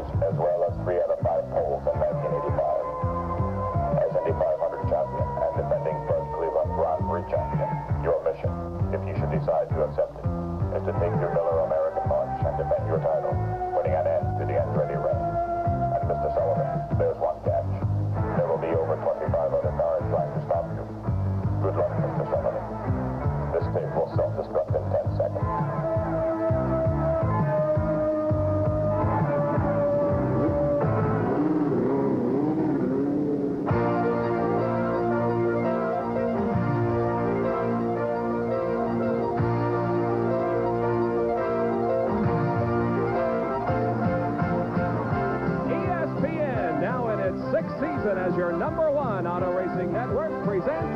race, as well as 3 out of 5 poles in 1985. As Indy 500 champion and defending first Cleveland Grand Prix champion, your mission, if you should decide to accept it, is to take your Miller American March and defend your title, putting an end to the Andretti reign. And Mr. Sullivan, there's one catch. There will be over 25 other cars trying to stop you. Good luck, Mr. Sullivan. This tape will self-destruct in 10 seconds. As your #1 auto racing network presents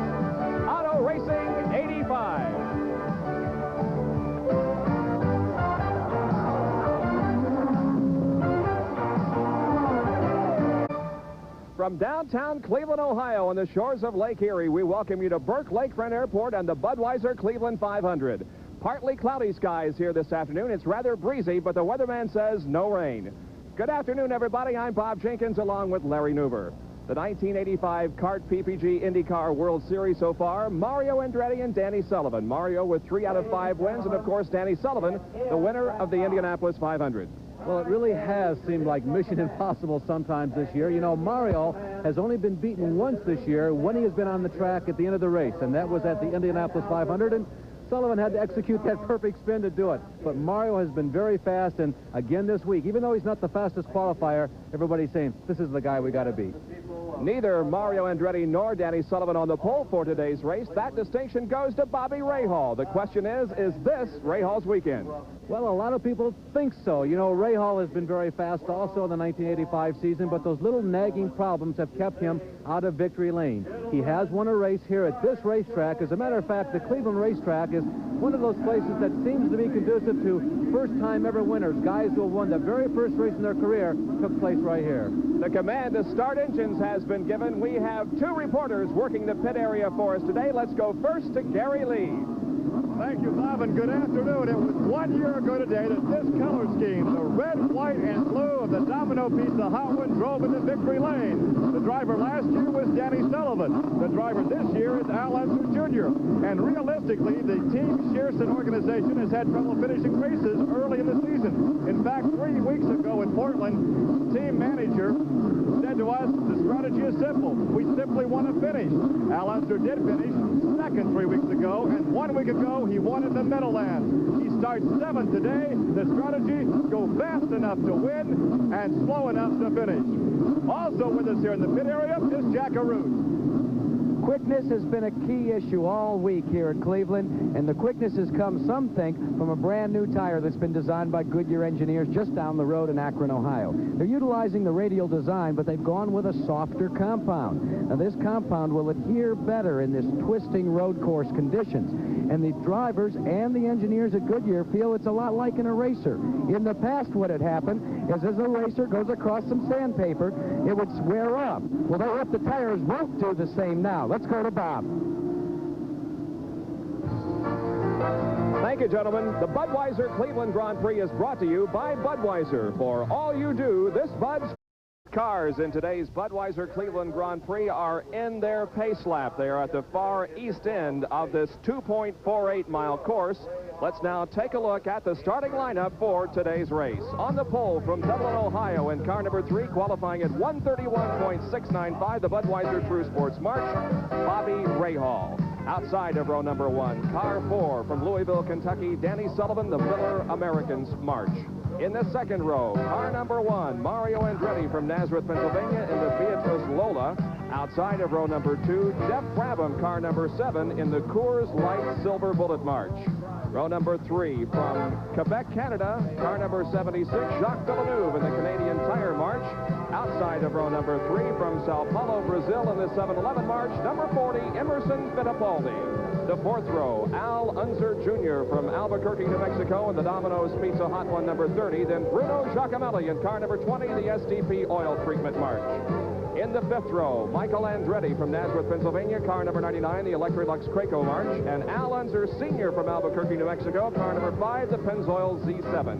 Auto Racing 85. From downtown Cleveland, Ohio, on the shores of Lake Erie, we welcome you to Burke Lakefront Airport and the Budweiser Cleveland 500. Partly cloudy skies here this afternoon. It's rather breezy, but the weatherman says no rain. Good afternoon, everybody. I'm Bob Jenkins, along with Larry Newber. The 1985 CART PPG IndyCar World Series so far, Mario Andretti and Danny Sullivan. Mario with 3 out of 5 wins, and of course, Danny Sullivan, the winner of the Indianapolis 500. Well, it really has seemed like mission impossible sometimes this year. You know, Mario has only been beaten once this year when he has been on the track at the end of the race, and that was at the Indianapolis 500, and Sullivan had to execute that perfect spin to do it. But Mario has been very fast, and again this week, even though he's not the fastest qualifier, everybody's saying, this is the guy we got to beat. Neither Mario Andretti nor Danny Sullivan on the pole for today's race. That distinction goes to Bobby Rahal. The question is this Rahal's weekend? Well, a lot of people think so. You know, Rahal has been very fast also in the 1985 season, but those little nagging problems have kept him out of victory lane. He has won a race here at this racetrack. As a matter of fact, the Cleveland racetrack is one of those places that seems to be conducive to first-time ever winners. Guys who have won the very first race in their career took place right here. The command to start engines has been given. We have 2 reporters working the pit area for us today. Let's go first to Gary Lee. Thank you, Bob, and good afternoon. It was 1 year ago today that this color scheme, the red, white, and blue of the Domino Pizza Hot One, drove into victory lane. The driver last year was Danny Sullivan. The driver this year is Al Unser Jr. And realistically, the Team Shearson organization has had trouble finishing races early in the season. In fact, 3 weeks ago in Portland, team manager said to us, the strategy is simple. We simply want to finish. Al Unser did finish second 3 weeks ago, and 1 week ago, he won in the Meadowlands. He starts 7th today. The strategy, go fast enough to win and slow enough to finish. Also with us here in the pit area is Jack Arute. Quickness has been a key issue all week here at Cleveland, and the quickness has come, some think, from a brand new tire that's been designed by Goodyear engineers just down the road in Akron, Ohio. They're utilizing the radial design, but they've gone with a softer compound. Now, this compound will adhere better in this twisting road course conditions, and the drivers and the engineers at Goodyear feel it's a lot like an eraser. In the past, what had happened is as a racer goes across some sandpaper, it would wear off. Well, they hope the tires won't do the same now. Let's go to Bob. Thank you, gentlemen. The Budweiser Cleveland Grand Prix is brought to you by Budweiser. For all you do, this Bud's cars in today's Budweiser Cleveland Grand Prix are in their pace lap. They are at the far east end of this 2.48-mile course. Let's now take a look at the starting lineup for today's race. On the pole from Dublin, Ohio, in car number 3, qualifying at 131.695, the Budweiser True Sports March, Bobby Rahal. Outside of row number 1, car 4 from Louisville, Kentucky, Danny Sullivan, the Miller Americans March. In the second row, car number 1, Mario Andretti from Nazareth, Pennsylvania, in the Beatrice Lola. Outside of row number 2, Jeff Brabham, car number 7, in the Coors Light Silver Bullet March. Row number 3, from Quebec, Canada, car number 76, Jacques Villeneuve in the Canadian Tire March. Outside of row number 3, from Sao Paulo, Brazil, in the 7-Eleven March, number 40, Emerson Fittipaldi. The fourth row, Al Unser Jr. from Albuquerque, New Mexico, in the Domino's Pizza Hot One number 30. Then Bruno Giacomelli in car number 20, the SDP Oil Treatment March. In the fifth row, Michael Andretti from Nazareth, Pennsylvania, car number 99, the Electrolux Craco March, and Al Unser Sr. from Albuquerque, New Mexico, car number 5, the Pennzoil Z7.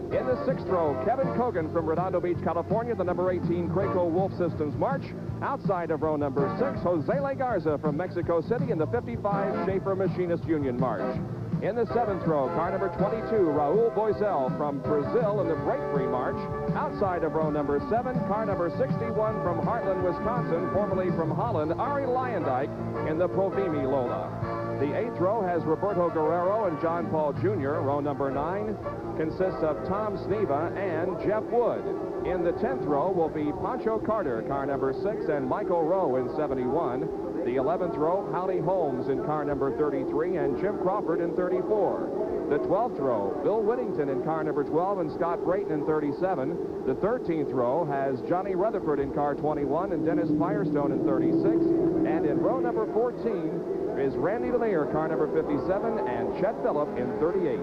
In the 6th row, Kevin Cogan from Redondo Beach, California, the number 18 Craco Wolf Systems March. Outside of row number 6, Jose Legarza from Mexico City in the 55 Schaefer Machinist Union March. In the 7th row, car number 22, Raul Boisel from Brazil in the Break Free March. Outside of row number 7, car number 61 from Heartland, Wisconsin, formerly from Holland, Ari Leyendijk in the Provimi Lola. The 8th row has Roberto Guerrero and John Paul Jr. Row number 9 consists of Tom Sneva and Jeff Wood. In the 10th row will be Pancho Carter, car number 6, and Michael Rowe in 71. The 11th row, Howdy Holmes in car number 33 and Jim Crawford in 34. The 12th row, Bill Whittington in car number 12 and Scott Brayton in 37. The 13th row has Johnny Rutherford in car 21 and Dennis Firestone in 36. And in row number 14 is Randy DeMeyer, car number 57, and Chet Phillip in 38.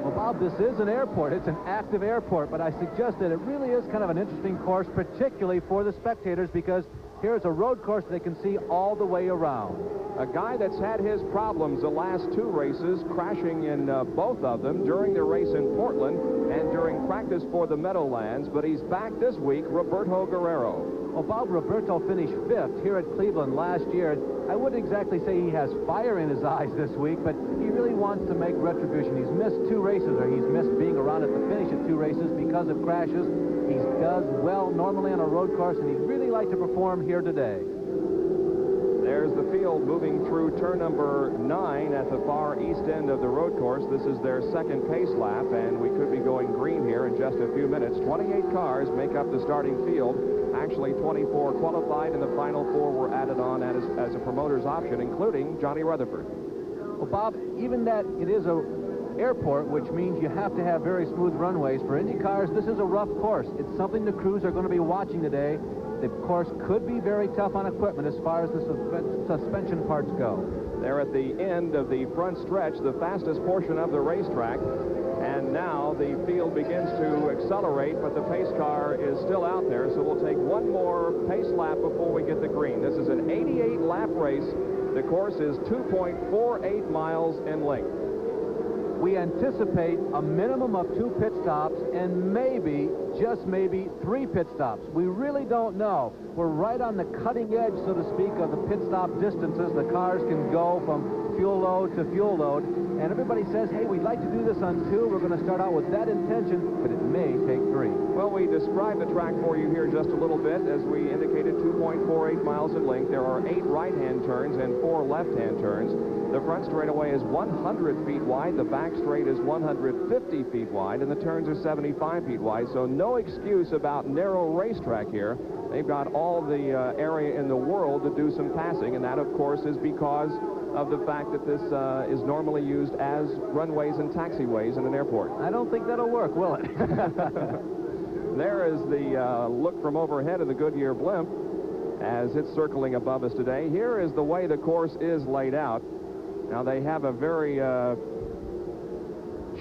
Well, Bob, this is an airport. It's an active airport, but I suggest that it really is kind of an interesting course, particularly for the spectators, because here's a road course they can see all the way around. A guy that's had his problems the last 2 races, crashing in both of them during the race in Portland and during practice for the Meadowlands, but he's back this week, Roberto Guerrero. Well, Bob, Roberto finished 5th here at Cleveland last year. I wouldn't exactly say he has fire in his eyes this week, but he really wants to make retribution. He's missed 2 races, or he's missed being around at the finish at 2 races because of crashes. He does well normally on a road course, and he'd really like to perform here today. There's the field moving through turn number 9 at the far east end of the road course. This is their second pace lap, and we could be going green here in just a few minutes. 28 cars make up the starting field. Actually, 24 qualified, and the final 4 were added on as a promoter's option, including Johnny Rutherford. Well, Bob, even that it is a airport, which means you have to have very smooth runways. For Indy cars, this is a rough course. It's something the crews are going to be watching today. The course could be very tough on equipment as far as the suspension parts go. They're at the end of the front stretch, the fastest portion of the racetrack. And now the field begins to accelerate, but the pace car is still out there, so we'll take one more pace lap before we get the green. This is an 88-lap race. The course is 2.48 miles in length. We anticipate a minimum of 2 pit stops and maybe, just maybe, 3 pit stops. We really don't know. We're right on the cutting edge, so to speak, of the pit stop distances. The cars can go from fuel load to fuel load. And everybody says, hey, we'd like to do this on 2. We're going to start out with that intention, but it may take 3. Well, we described the track for you here just a little bit. As we indicated, 2.48 miles in length. There are 8 right-hand turns and 4 left-hand turns. The front straightaway is 100 feet wide. The back straight is 150 feet wide, and the turns are 75 feet wide. So no excuse about narrow racetrack here. They've got all the area in the world to do some passing, and that, of course, is because of the fact that this is normally used as runways and taxiways in an airport. I don't think that'll work, will it? There is the look from overhead of the Goodyear blimp as it's circling above us today. Here is the way the course is laid out. Now, they have a very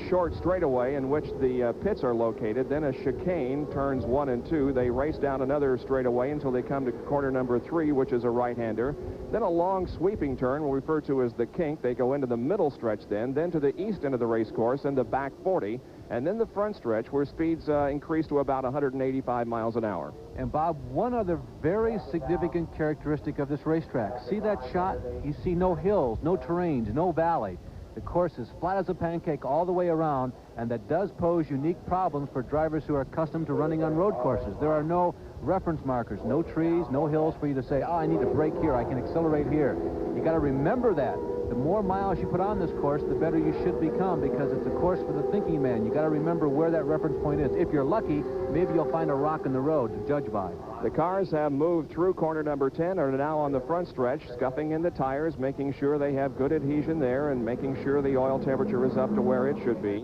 short straightaway in which the pits are located, then a chicane, turns 1 and 2. They race down another straightaway until they come to corner number 3, which is a right-hander. Then a long sweeping turn, we'll refer to as the kink. They go into the middle stretch then to the east end of the race course and the back 40, and then the front stretch where speeds increase to about 185 miles an hour. And Bob, one other very significant characteristic of this racetrack. See that shot? You see no hills, no terrains, no valley. The course is flat as a pancake all the way around, and that does pose unique problems for drivers who are accustomed to running on road courses. There are no reference markers, no trees, no hills for you to say, oh, I need to brake here, I can accelerate here. You got to remember that. The more miles you put on this course, the better you should become, because it's a course for the thinking man. You got to remember where that reference point is. If you're lucky, maybe you'll find a rock in the road to judge by. The cars have moved through corner number 10, are now on the front stretch, scuffing in the tires, making sure they have good adhesion there and making sure the oil temperature is up to where it should be.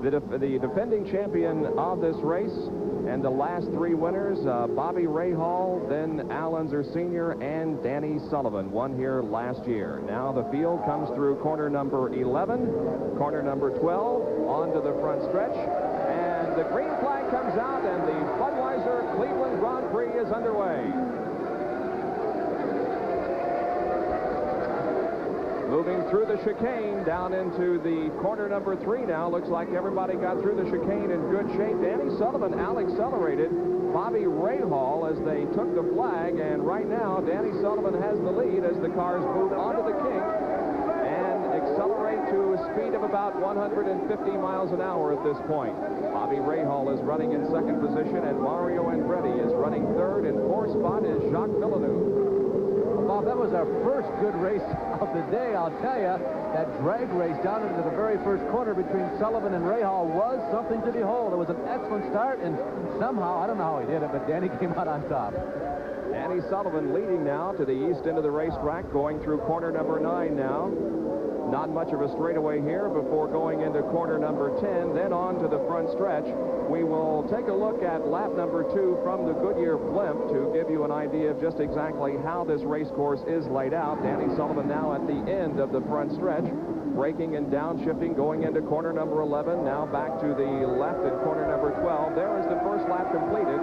The defending champion of this race and the last 3 winners, Bobby Rahal, then Al Unser Sr., and Danny Sullivan, won here last year. Now the field comes through corner number 11, corner number 12, onto the front stretch, and the green flag comes out, and the Budweiser Cleveland Grand Prix is underway. moving through the chicane down into the corner number 3 now. Looks like everybody got through the chicane in good shape. Danny Sullivan out-accelerated Bobby Rahal as they took the flag, and right now Danny Sullivan has the lead as the cars move onto the kink and accelerate to a speed of about 150 miles an hour at this point. Bobby Rahal is running in second position, and Mario Andretti is running third. In fourth spot is Jacques Villeneuve. Bob, that was our first good race of the day, I'll tell you. That drag race down into the very first corner between Sullivan and Rahal was something to behold. It was an excellent start, and somehow, I don't know how he did it, but Danny came out on top. Danny Sullivan leading now to the east end of the racetrack, going through corner number 9 now. Not much of a straightaway here before going into corner number 10, then on to the front stretch. We will take a look at lap number 2 from the Goodyear blimp to give you an idea of just exactly how this race course is laid out. Danny Sullivan now at the end of the front stretch, braking and downshifting, going into corner number 11, now back to the left at corner number 12. There is the first lap completed.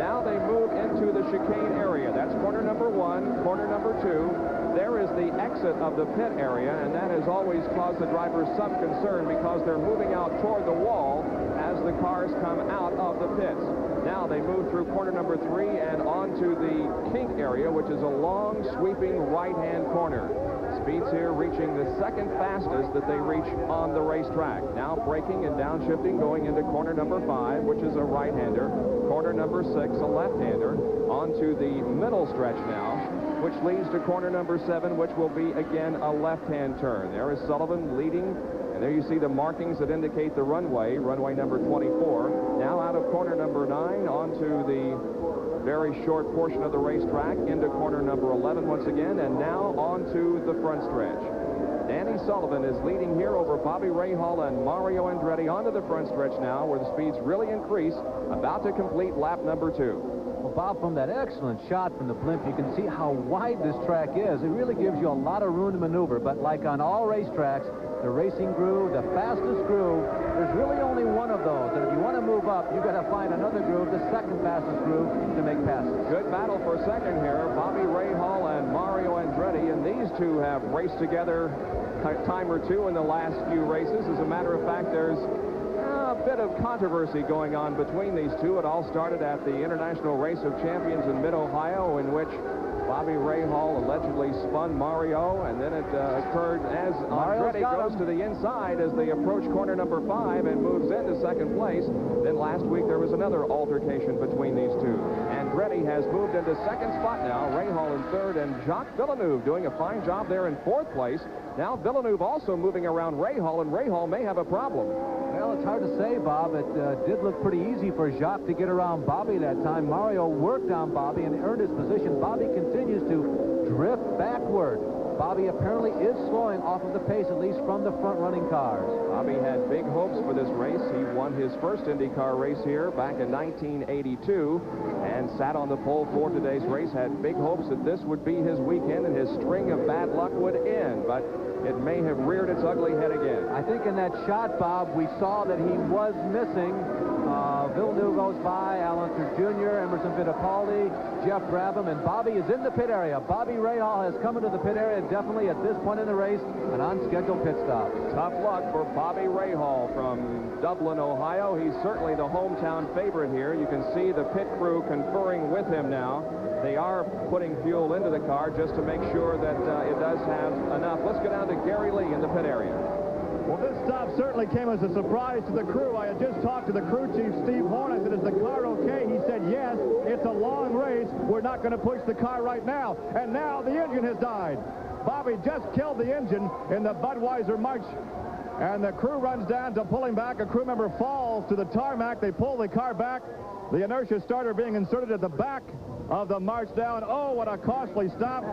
Now they move into the chicane area. That's corner number 1, corner number 2. There is the exit of the pit area, and that has always caused the drivers some concern because they're moving out toward the wall as the cars come out of the pits. Now they move through corner number 3 and onto the kink area, which is a long, sweeping right-hand corner. Speeds here reaching the second fastest that they reach on the racetrack. Now braking and downshifting, going into corner number 5, which is a right-hander. Corner number 6, a left-hander. Onto the middle stretch now, which leads to corner number 7, which will be, again, a left-hand turn. There is Sullivan leading, and there you see the markings that indicate the runway, runway number 24. Now out of corner number 9 onto the very short portion of the racetrack, into corner number 11 once again, and now onto the front stretch. Danny Sullivan is leading here over Bobby Rahal and Mario Andretti onto the front stretch now, where the speeds really increase, about to complete lap number 2. Well, Bob, from that excellent shot from the blimp, you can see how wide this track is. It really gives you a lot of room to maneuver, but like on all racetracks, the racing groove, the fastest groove, there's really only one of those. And if you want to move up, you've got to find another groove, the second fastest groove, to make passes. Good battle for second here. Bobby Rahal and Mario Andretti, and these two have raced together a time or two in the last few races. As a matter of fact, there's a bit of controversy going on between these two. It all started at the International Race of Champions in Mid-Ohio, in which Bobby Rahal allegedly spun Mario, and then it occurred as Andretti goes to the inside as they approach corner number 5 and moves into second place. Then last week there was another altercation between these two. Andretti has moved into second spot now, Rahal in third, and Jacques Villeneuve doing a fine job there in fourth place. Now Villeneuve also moving around Rahal, and Rahal may have a problem. Well, it's hard to say, Bob. It did look pretty easy for Jacques to get around Bobby that time. Mario worked on Bobby and earned his position. Bobby continues to drift backward. Bobby apparently is slowing off of the pace, at least from the front-running cars. Bobby had big hopes for this race. He won his first IndyCar race here back in 1982 and sat on the pole for today's race. Had big hopes that this would be his weekend and his string of bad luck would end, but it may have reared its ugly head again. I think in that shot, Bob, we saw that he was missing. Villeneuve goes by, Alan Jr., Emerson Fittipaldi, Jeff Brabham, and Bobby is in the pit area. Bobby Rahal has come into the pit area definitely at this point in the race, an unscheduled pit stop. Tough luck for Bobby Rahal from Dublin, Ohio. He's certainly the hometown favorite here. You can see the pit crew conferring with him now. They are putting fuel into the car just to make sure that it does have enough. Let's go down to Gary Lee in the pit area. Well, this stop certainly came as a surprise to the crew. I had just talked to the crew chief, Steve Horn. I said, is the car okay? He said, yes, it's a long race. We're not going to push the car right now. And now the engine has died. Bobby just killed the engine in the Budweiser March. And the crew runs down to pull him back. A crew member falls to the tarmac. They pull the car back. The inertia starter being inserted at the back of the march down. Oh, what a costly stop.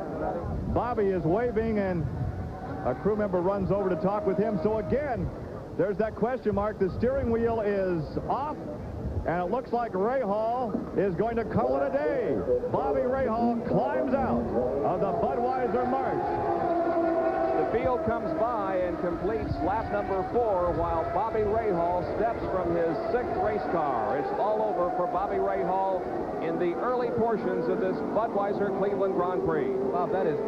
Bobby is waving, and a crew member runs over to talk with him. So again, there's that question mark. The steering wheel is off, and it looks like Rahal is going to call it a day. Bobby Rahal climbs out of the Budweiser March. The Field comes by and completes lap number 4 while Bobby Rahal steps from his 6th race car. It's all over for Bobby Rahal in the early portions of this Budweiser Cleveland Grand Prix. Bob, that is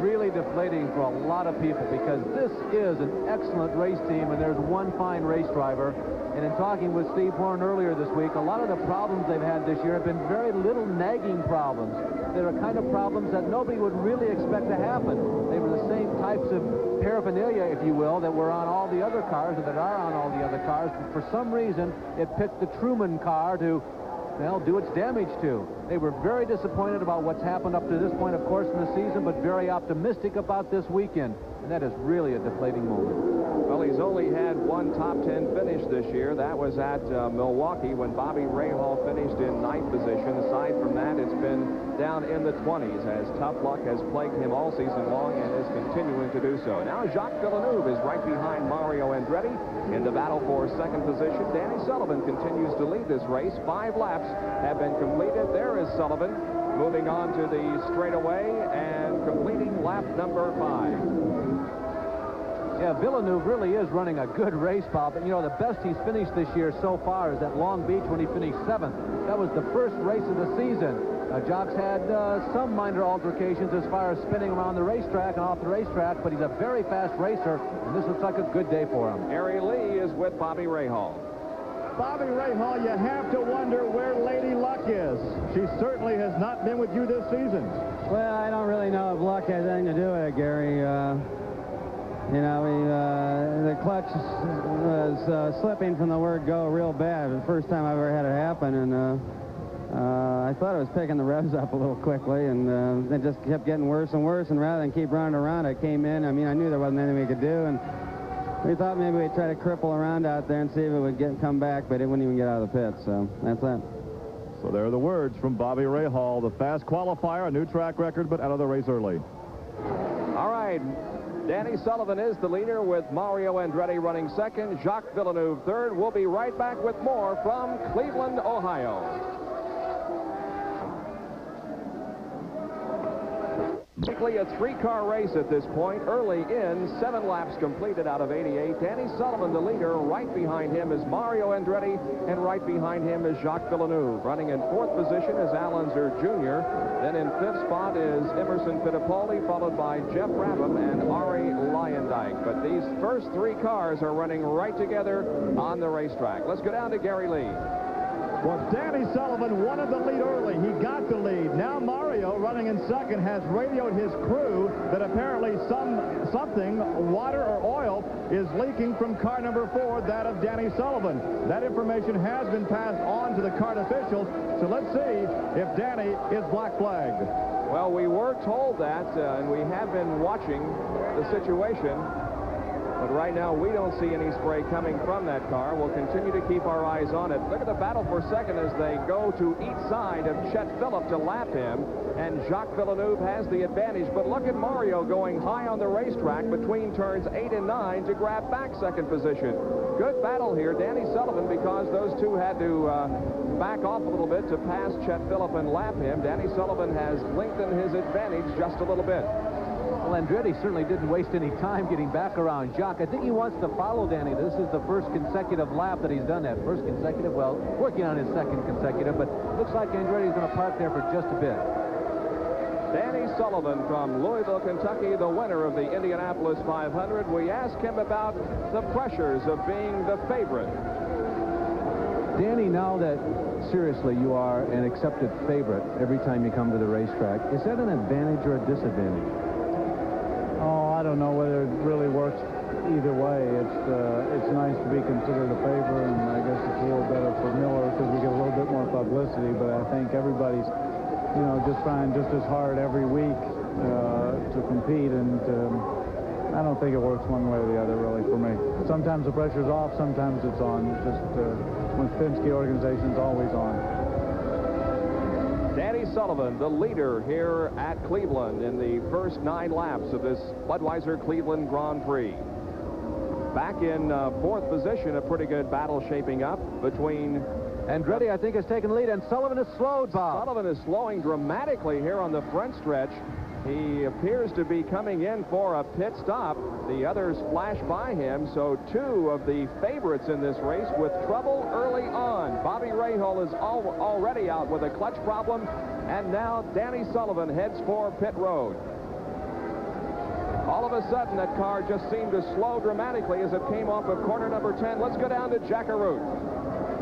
really deflating for a lot of people because this is an excellent race team and there's one fine race driver. And in talking with Steve Horn earlier this week, a lot of the problems they've had this year have been very little nagging problems. They're a kind of problems that nobody would really expect to happen. They were the same types of paraphernalia, if you will, that were on all the other cars or that are on all the other cars. But for some reason, it picked the Truman car to, well, do its damage to. They were very disappointed about what's happened up to this point, of course, in the season, but very optimistic about this weekend. And that is really a deflating moment. Well, he's only had one top 10 finish this year. That was at Milwaukee when Bobby Rahal finished in 9th position. Aside from that, it's been down in the 20s as tough luck has plagued him all season long and is continuing to do so. Now Jacques Villeneuve is right behind Mario Andretti in the battle for 2nd position. Danny Sullivan continues to lead this race. 5 laps have been completed. There is Sullivan moving on to the straightaway and completing lap number 5. Yeah, Villeneuve really is running a good race, Bob. And, you know, the best he's finished this year so far is at Long Beach when he finished 7th. That was the first race of the season. Jacques had some minor altercations as far as spinning around the racetrack and off the racetrack, but he's a very fast racer, and this looks like a good day for him. Gary Lee is with Bobby Rahal. Bobby Rahal, you have to wonder where Lady Luck is. She certainly has not been with you this season. Well, I don't really know if luck has anything to do with it, Gary. You know, the clutch was slipping from the word go real bad. It was the first time I've ever had it happen, and I thought it was picking the revs up a little quickly, and it just kept getting worse and worse, and rather than keep running around, I came in. I mean, I knew there wasn't anything we could do, and we thought maybe we'd try to cripple around out there and see if it would come back, but it wouldn't even get out of the pits, so that's that. So there are the words from Bobby Rahal, the fast qualifier, a new track record, but out of the race early. All right. Danny Sullivan is the leader with Mario Andretti running 2nd, Jacques Villeneuve 3rd. We'll be right back with more from Cleveland, Ohio. Basically a 3-car race at this point. Early in, 7 laps completed out of 88. Danny Sullivan, the leader. Right behind him is Mario Andretti, and right behind him is Jacques Villeneuve. Running in 4th position is Alan Zer Jr. Then in 5th spot is Emerson Fittipaldi, followed by Jeff Brabham and Ari Luyendyk. But these first 3 cars are running right together on the racetrack. Let's go down to Gary Lee. Well, Danny Sullivan wanted the lead early. He got the lead. Now Mario, running in 2nd, has radioed his crew that apparently something, water or oil, is leaking from car number 4, that of Danny Sullivan. That information has been passed on to the kart officials, so let's see if Danny is black flagged. Well, we were told that, and we have been watching the situation. But right now, we don't see any spray coming from that car. We'll continue to keep our eyes on it. Look at the battle for 2nd as they go to each side of Chet Phillip to lap him. And Jacques Villeneuve has the advantage. But look at Mario going high on the racetrack between turns 8 and 9 to grab back 2nd position. Good battle here. Danny Sullivan, because those two had to back off a little bit to pass Chet Phillip and lap him. Danny Sullivan has lengthened his advantage just a little bit. Well, Andretti certainly didn't waste any time getting back around Jacques. I think he wants to follow Danny. This is the first consecutive lap that he's done that. First consecutive, well, working on his 2nd consecutive, but looks like Andretti's going to park there for just a bit. Danny Sullivan from Louisville, Kentucky, the winner of the Indianapolis 500. We asked him about the pressures of being the favorite. Danny, now that seriously you are an accepted favorite every time you come to the racetrack, is that an advantage or a disadvantage? Oh, I don't know whether it really works either way. It's nice to be considered a favorite, and I guess it's a little better for Miller because we get a little bit more publicity, but I think everybody's, you know, just trying just as hard every week to compete, and I don't think it works one way or the other, really, for me. Sometimes the pressure's off, sometimes it's on. Just when Penske organization's always on. Danny Sullivan, the leader here at Cleveland in the first 9 laps of this Budweiser Cleveland Grand Prix. Back in 4th position, a pretty good battle shaping up between... Andretti, I think, has taken the lead, and Sullivan is slowed, Bob. Sullivan is slowing dramatically here on the front stretch. He appears to be coming in for a pit stop. The others flash by him, so two of the favorites in this race with trouble early on. Bobby Rahal is already out with a clutch problem, and now Danny Sullivan heads for pit road. All of a sudden, that car just seemed to slow dramatically as it came off of corner number 10. Let's go down to Jack Arute.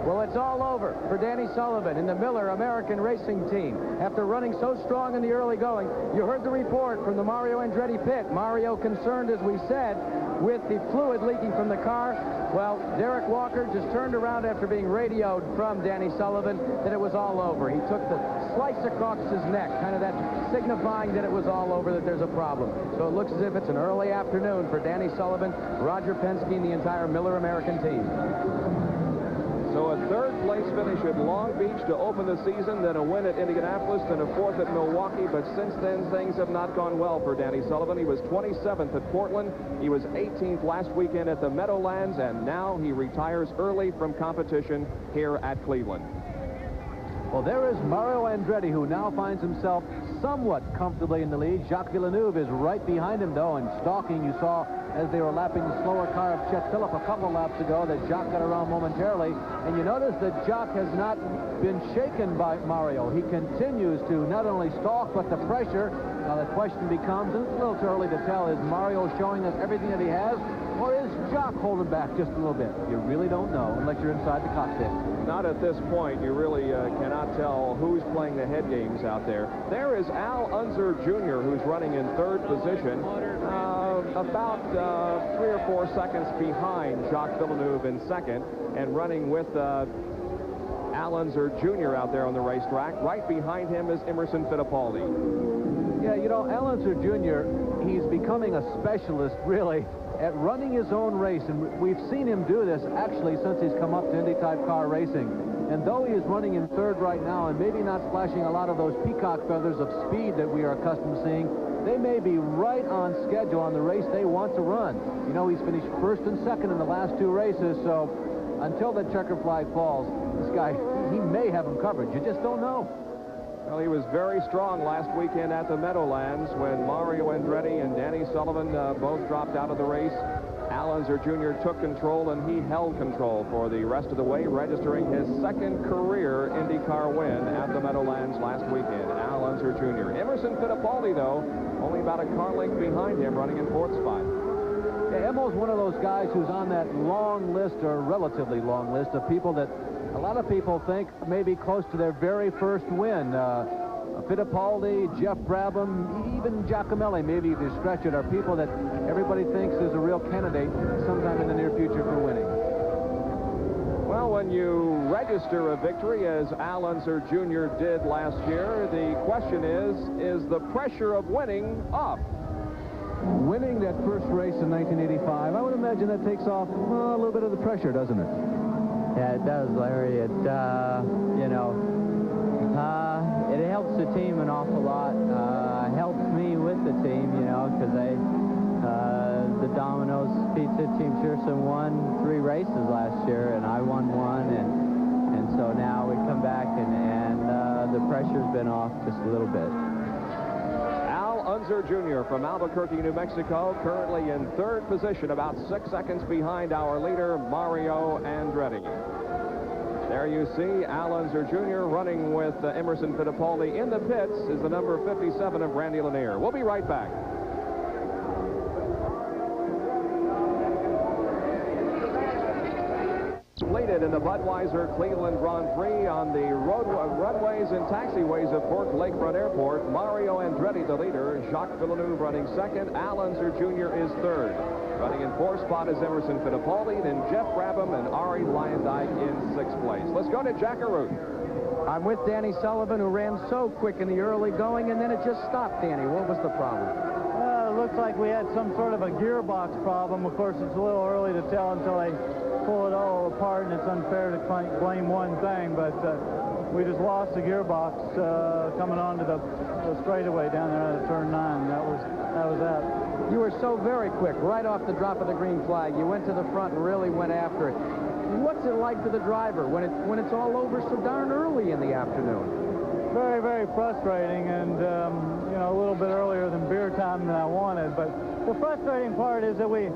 Well, it's all over for Danny Sullivan in the Miller American Racing Team. After running so strong in the early going, you heard the report from the Mario Andretti pit. Mario concerned, as we said, with the fluid leaking from the car. Well, Derek Walker just turned around after being radioed from Danny Sullivan that it was all over. He took the slice across his neck, kind of that signifying that it was all over, that there's a problem. So it looks as if it's an early afternoon for Danny Sullivan, Roger Penske, and the entire Miller American team. So a third-place finish at Long Beach to open the season, then a win at Indianapolis, then a fourth at Milwaukee. But since then, things have not gone well for Danny Sullivan. He was 27th at Portland. He was 18th last weekend at the Meadowlands, and now he retires early from competition here at Cleveland. Well, there is Mario Andretti, who now finds himself somewhat comfortably in the lead. Jacques Villeneuve is right behind him, though, and stalking. You saw as they were lapping the slower car of Chet Phillip a couple of laps ago that Jacques got around momentarily. And you notice that Jacques has not been shaken by Mario. He continues to not only stalk, but the pressure. Now, the question becomes, and it's a little too early to tell, is Mario showing us everything that he has, or is Jacques holding back just a little bit? You really don't know unless you're inside the cockpit. Not at this point. You really cannot tell who's playing the head games out there. There is Al Unser Jr., who's running in third position, about 3 or 4 seconds behind Jacques Villeneuve in second, and running with Al Unser Jr. out there on the racetrack. Right behind him is Emerson Fittipaldi. Yeah, you know, Al Unser Jr., he's becoming a specialist, really, at running his own race, and we've seen him do this actually since he's come up to Indy-type car racing. And though he is running in third right now and maybe not flashing a lot of those peacock feathers of speed that we are accustomed to seeing, they may be right on schedule on the race they want to run. You know, he's finished first and second in the last 2 races, so until the checker flag falls, this guy, he may have him covered. You just don't know. Well, he was very strong last weekend at the Meadowlands when Mario Andretti and Danny Sullivan both dropped out of the race. Al Unser Jr. took control, and he held control for the rest of the way, registering his second career IndyCar win at the Meadowlands last weekend. Al Unser Jr. Emerson Fittipaldi, though, only about a car length behind him, running in fourth spot. Yeah, Emo's one of those guys who's on that long list, or relatively long list, of people that a lot of people think may be close to their very first win. Fittipaldi, Jeff Brabham, even Giacomelli, maybe if you stretch it, are people that everybody thinks is a real candidate sometime in the near future for winning. Well, when you register a victory, as Al Unser Jr. did last year, the question is the pressure of winning off? Winning that first race in 1985, I would imagine that takes off a little bit of the pressure, doesn't it? Yeah, it does, Larry. It, you know, it helps the team an awful lot. Helps me with the team, you know, because the Domino's Pizza Team Pearson won 3 races last year, and I won 1, and so now we come back, and the pressure's been off just a little bit. Al Unser Jr. from Albuquerque, New Mexico, currently in third position, about 6 seconds behind our leader, Mario Andretti. There you see Al Unser Jr. running with Emerson Fittipaldi. In the pits is the number 57 of Randy Lanier. We'll be right back. Completed in the Budweiser Cleveland Grand Prix on the runways and taxiways of Fort Lakefront Airport. Mario Andretti, the leader. Jacques Villeneuve running second. Al Unser Jr. is third. Running in fourth spot is Emerson Fittipaldi, then Jeff Brabham and Arie Luyendyk in sixth place. Let's go to Jack Arute. I'm with Danny Sullivan, who ran so quick in the early going, and then it just stopped. Danny, what was the problem? It looks like we had some sort of a gearbox problem. Of course, it's a little early to tell until they pull it all apart, and it's unfair to blame one thing, but we just lost the gearbox coming onto the straightaway down there at turn 9. That was that. You were so very quick, right off the drop of the green flag. You went to the front and really went after it. What's it like for the driver when it's all over so darn early in the afternoon? Very, very frustrating, and you know, a little bit earlier than beer time than I wanted. But the frustrating part is that we've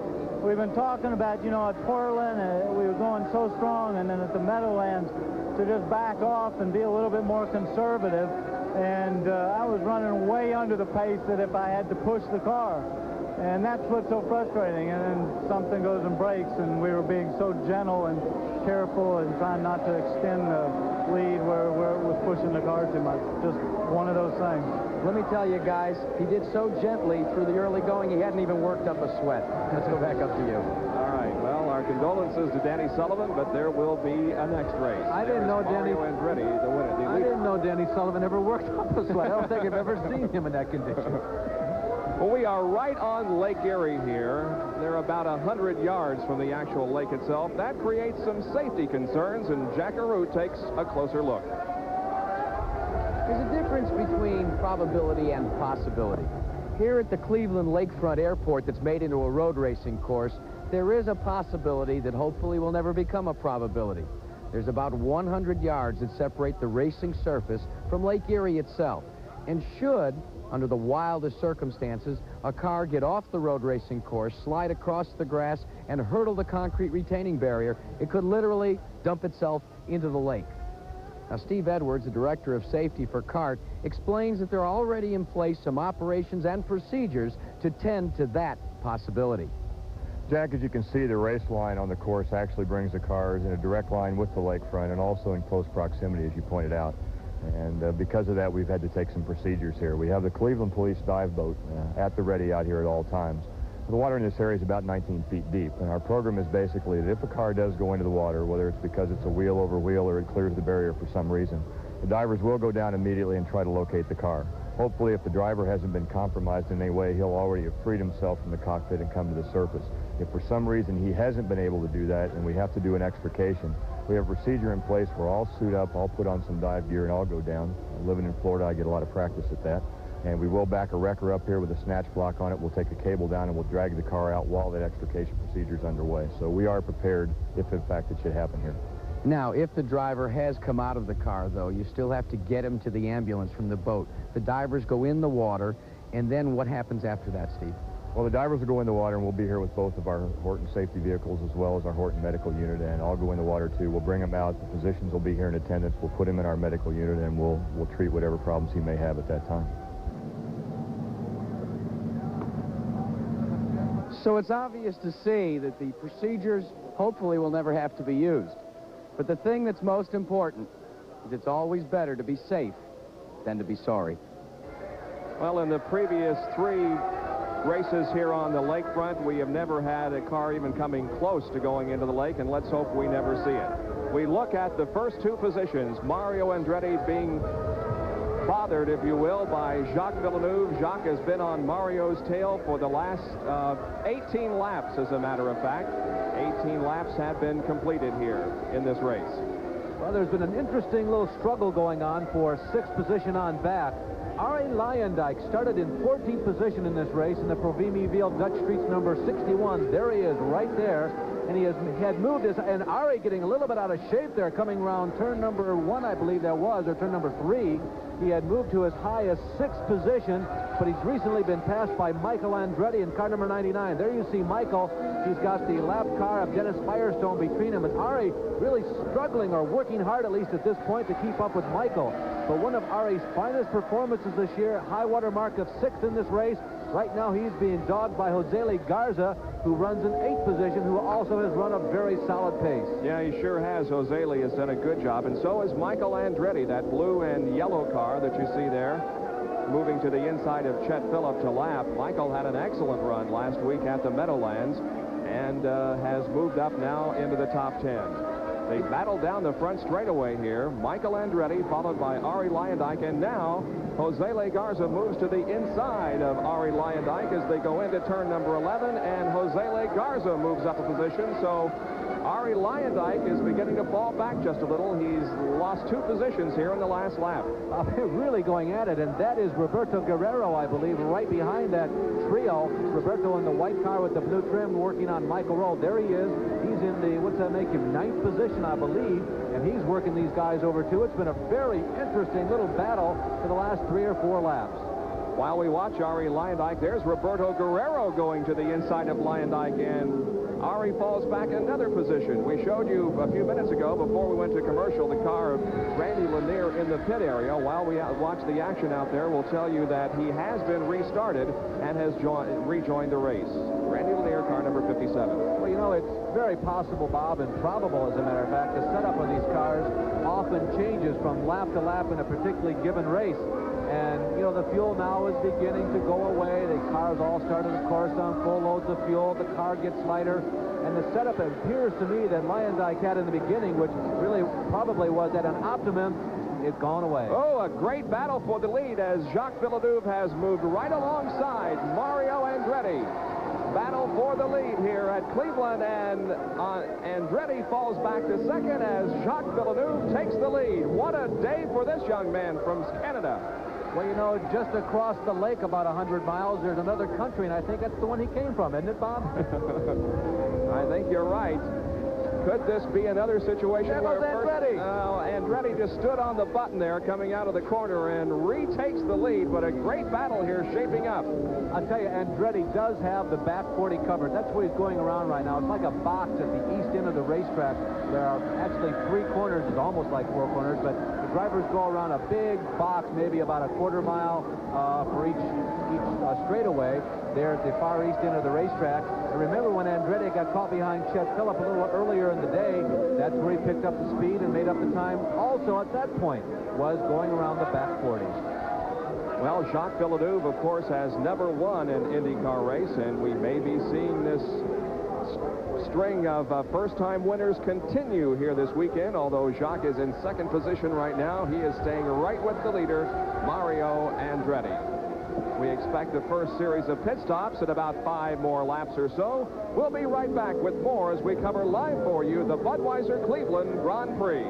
been talking about, at Portland, we were going so strong, and then at the Meadowlands to just back off and be a little bit more conservative. And I was running way under the pace that if I had to push the car. And that's what's so frustrating. And then something goes and breaks, and we were being so gentle and careful and trying not to extend the lead where it was pushing the car too much. Just one of those things. Let me tell you, guys, he did so gently through the early going, he hadn't even worked up a sweat. Let's go back up to you. All right. Well, our condolences to Danny Sullivan, but there will be a next race. I didn't know Danny Andretti to win it. I didn't know Danny Sullivan ever worked up a sweat. I don't think I've ever seen him in that condition. Well, we are right on Lake Erie here. They're about 100 yards from the actual lake itself. That creates some safety concerns, and Jack Arute takes a closer look. There's a difference between probability and possibility. Here at the Cleveland Lakefront Airport that's made into a road racing course, there is a possibility that hopefully will never become a probability. There's about 100 yards that separate the racing surface from Lake Erie itself. And should, under the wildest circumstances, a car get off the road racing course, slide across the grass, and hurdle the concrete retaining barrier, it could literally dump itself into the lake. Now, Steve Edwards, the director of safety for CART, explains that there are already in place some operations and procedures to tend to that possibility. Jack, as you can see, the race line on the course actually brings the cars in a direct line with the lakefront and also in close proximity, as you pointed out. And because of that, we've had to take some procedures here. We have the Cleveland Police dive boat at the ready out here at all times. The water in this area is about 19 feet deep, and our program is basically that if a car does go into the water, whether it's because it's a wheel over wheel or it clears the barrier for some reason, the divers will go down immediately and try to locate the car. Hopefully, if the driver hasn't been compromised in any way, he'll already have freed himself from the cockpit and come to the surface. If for some reason he hasn't been able to do that and we have to do an extrication, we have a procedure in place where I'll suit up, I'll put on some dive gear, and I'll go down. Living in Florida, I get a lot of practice at that. And we will back a wrecker up here with a snatch block on it. We'll take a cable down and we'll drag the car out while that extrication procedure is underway. So we are prepared if, in fact, it should happen here. Now, if the driver has come out of the car, though, you still have to get him to the ambulance from the boat. The divers go in the water, and then what happens after that, Steve? Well, the divers will go in the water, and we'll be here with both of our Horton safety vehicles as well as our Horton medical unit, and I'll go in the water, too. We'll bring him out. The physicians will be here in attendance. We'll put him in our medical unit, and we'll treat whatever problems he may have at that time. So it's obvious to see that the procedures hopefully will never have to be used. But the thing that's most important is it's always better to be safe than to be sorry. Well, in the previous 3 races here on the lakefront, we have never had a car even coming close to going into the lake, and let's hope we never see it. We look at the first 2 positions, Mario Andretti being bothered, if you will, by Jacques Villeneuve. Jacques has been on Mario's tail for the last 18 laps, as a matter of fact. 18 laps have been completed here in this race. Well, there's been an interesting little struggle going on for 6th position on back. Arie Luyendyk started in 14th position in this race in the Provimeville Dutch Streets number 61. There he is right there. And he had moved his, and Arie getting a little bit out of shape there, coming around turn number 1, I believe there was, or turn number 3. He had moved to as high as 6th position, but he's recently been passed by Michael Andretti in car number 99. There you see Michael. He's got the lap car of Dennis Firestone between him, and Arie really struggling, or working hard at least at this point, to keep up with Michael. But one of Arie's finest performances this year, high water mark of 6th in this race. Right now he's being dogged by Josele Garza, who runs in 8th position, who also has run a very solid pace. Yeah, he sure has. Josele has done a good job, and so has Michael Andretti, that blue and yellow car that you see there, moving to the inside of Chet Phillip to lap. Michael had an excellent run last week at the Meadowlands and has moved up now into the top 10. They battle down the front straightaway here. Michael Andretti followed by Arie Luyendyk, and now Josele Garza moves to the inside of Arie Luyendyk as they go into turn number 11, and Josele Garza moves up a position. So Arie Luyendyk is beginning to fall back just a little. He's lost 2 positions here in the last lap. They're really going at it, and that is Roberto Guerrero, I believe, right behind that trio. Roberto in the white car with the blue trim working on Michael Rowe. There he is. He's in the, what's that make him, 9th position, I believe, and he's working these guys over too. It's been a very interesting little battle for the last 3 or 4 laps. While we watch Arie Luyendyk, there's Roberto Guerrero going to the inside of Luyendyk, and Arie falls back in another position. We showed you a few minutes ago, before we went to commercial, the car of Randy Lanier in the pit area. While we watch the action out there, we'll tell you that he has been restarted and has rejoined the race. Randy Lanier, car number 57. Well, you know, it's very possible, Bob, and probable, as a matter of fact, the setup of these cars often changes from lap to lap in a particularly given race. And, you know, the fuel now is beginning to go away. The cars all started, of course, on full loads of fuel. The car gets lighter. And the setup appears to me that Luyendyk had in the beginning, which really probably was at an optimum, is gone away. Oh, a great battle for the lead as Jacques Villeneuve has moved right alongside Mario Andretti. Battle for the lead here at Cleveland, and Andretti falls back to second as Jacques Villeneuve takes the lead. What a day for this young man from Canada. Well, you know, just across the lake about 100 miles, there's another country, and I think that's the one he came from, isn't it, Bob? I think you're right. Could this be another situation where Andretti just stood on the button there coming out of the corner and retakes the lead, but a great battle here shaping up. I'll tell you, Andretti does have the back 40 covered. That's what he's going around right now. It's like a box at the east end of the racetrack. There are actually 3 corners. It's almost like 4 corners, but the drivers go around a big box, maybe about a quarter mile for each straightaway there at the far east end of the racetrack. And remember when Andretti got caught behind Chet Phillip a little earlier in the day, that's where he picked up the speed and made up the time. Also at that point was going around the back 40. Well, Jacques Villeneuve, of course, has never won an IndyCar race, and we may be seeing this string of first-time winners continue here this weekend. Although Jacques is in second position right now, he is staying right with the leader, Mario Andretti. We expect the first series of pit stops at about 5 more laps or so. We'll be right back with more as we cover live for you the Budweiser Cleveland Grand Prix.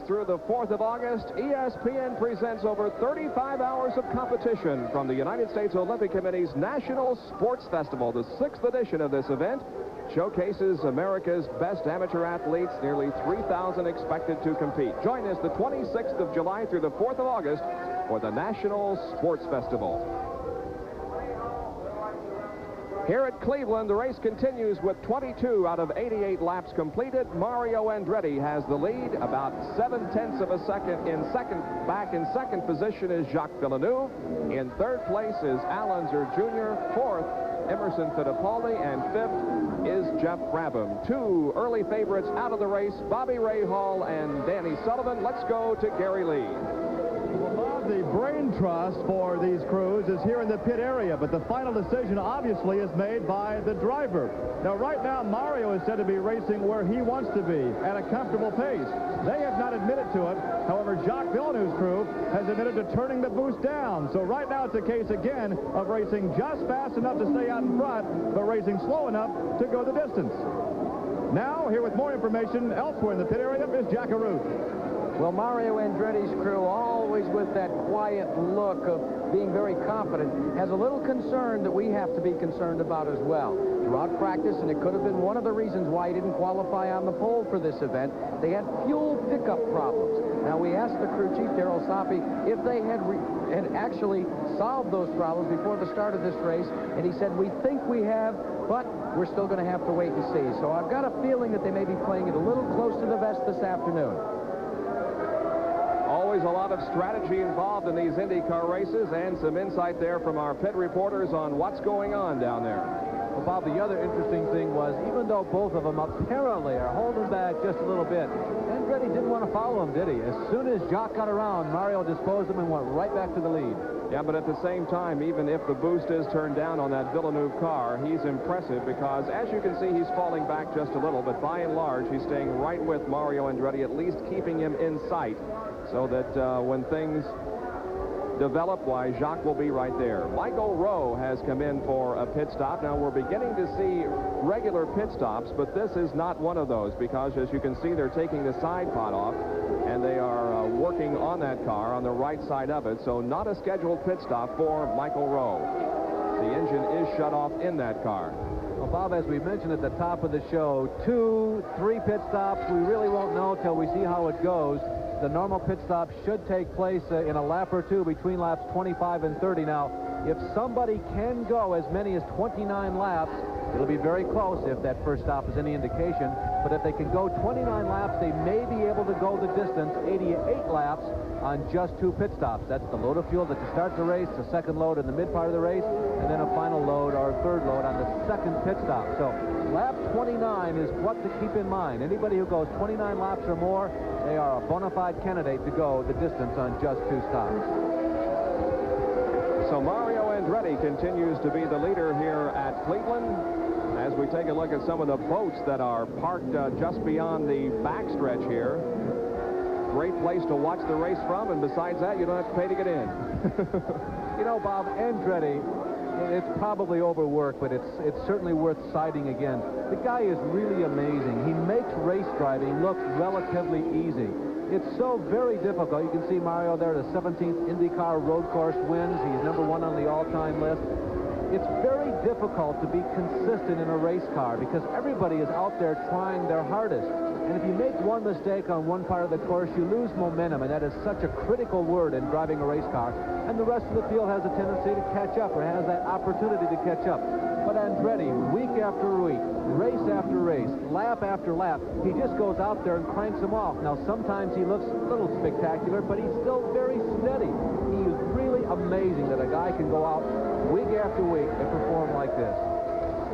Through the 4th of August, ESPN presents over 35 hours of competition from the United States Olympic Committee's National Sports Festival. The 6th edition of this event showcases America's best amateur athletes, nearly 3,000 expected to compete. Join us the 26th of July through the 4th of August for the National Sports Festival. Here at Cleveland, the race continues with 22 out of 88 laps completed. Mario Andretti has the lead, about 7/10 of a second in second. Back in second position is Jacques Villeneuve. In third place is Al Unser Jr. Fourth, Emerson Fittipaldi, and fifth is Jeff Brabham. 2 early favorites out of the race, Bobby Rahal and Danny Sullivan. Let's go to Gary Lee. The brain trust for these crews is here in the pit area, but the final decision obviously is made by the driver. Now, right now, Mario is said to be racing where he wants to be at a comfortable pace. They have not admitted to it. However, Jacques Villeneuve's crew has admitted to turning the boost down. So right now it's a case again of racing just fast enough to stay out in front, but racing slow enough to go the distance. Now, here with more information elsewhere in the pit area is Jack Arute. Well, Mario Andretti's crew, always with that quiet look of being very confident, has a little concern that we have to be concerned about as well. Throughout practice, and it could have been one of the reasons why he didn't qualify on the pole for this event, they had fuel pickup problems. Now, we asked the crew chief, Darrell Sapi, if they had actually solved those problems before the start of this race, and he said, we think we have, but we're still going to have to wait and see. So I've got a feeling that they may be playing it a little close to the vest this afternoon. Always a lot of strategy involved in these IndyCar races, and some insight there from our pit reporters on what's going on down there. Well, Bob, the other interesting thing was, even though both of them apparently are holding back just a little bit, Andretti didn't want to follow him, did he? As soon as Jacques got around, Mario disposed of him and went right back to the lead. Yeah, but at the same time, even if the boost is turned down on that Villeneuve car, he's impressive because, as you can see, he's falling back just a little, but by and large, he's staying right with Mario Andretti, at least keeping him in sight, so that when things develop, why, Jacques will be right there. Michael Rowe has come in for a pit stop. Now, we're beginning to see regular pit stops, but this is not one of those because, as you can see, they're taking the side pod off, and they are working on that car on the right side of it, so not a scheduled pit stop for Michael Rowe. The engine is shut off in that car. Well, Bob, as we mentioned at the top of the show, 2, 3 pit stops. We really won't know till we see how it goes. The normal pit stop should take place in a lap or two between laps 25 and 30. Now, if somebody can go as many as 29 laps, it'll be very close if that first stop is any indication. But if they can go 29 laps, they may be able to go the distance, 88 laps, on just 2 pit stops. That's the load of fuel that you start the race, the second load in the mid part of the race, and then a final load or third load on the second pit stop. So lap 29 is what to keep in mind. Anybody who goes 29 laps or more, they are a bona fide candidate to go the distance on just 2 stops. So Mario Andretti continues to be the leader here at Cleveland. As we take a look at some of the boats that are parked just beyond the backstretch here. Great place to watch the race from, and besides that, you don't have to pay to get in. You know, Bob, Andretti, it's probably overworked, but it's certainly worth citing again. The guy is really amazing. He makes race driving look relatively easy. It's so very difficult. You can see Mario there, the 17th IndyCar road course wins. He's #1 on the all-time list. It's very difficult to be consistent in a race car because everybody is out there trying their hardest. And if you make one mistake on one part of the course, you lose momentum, and that is such a critical word in driving a race car. And the rest of the field has a tendency to catch up, or has that opportunity to catch up. But Andretti, week after week, race after race, lap after lap, he just goes out there and cranks them off. Now, sometimes he looks a little spectacular, but he's still very steady. He is really amazing that a guy can go out week after week and perform like this.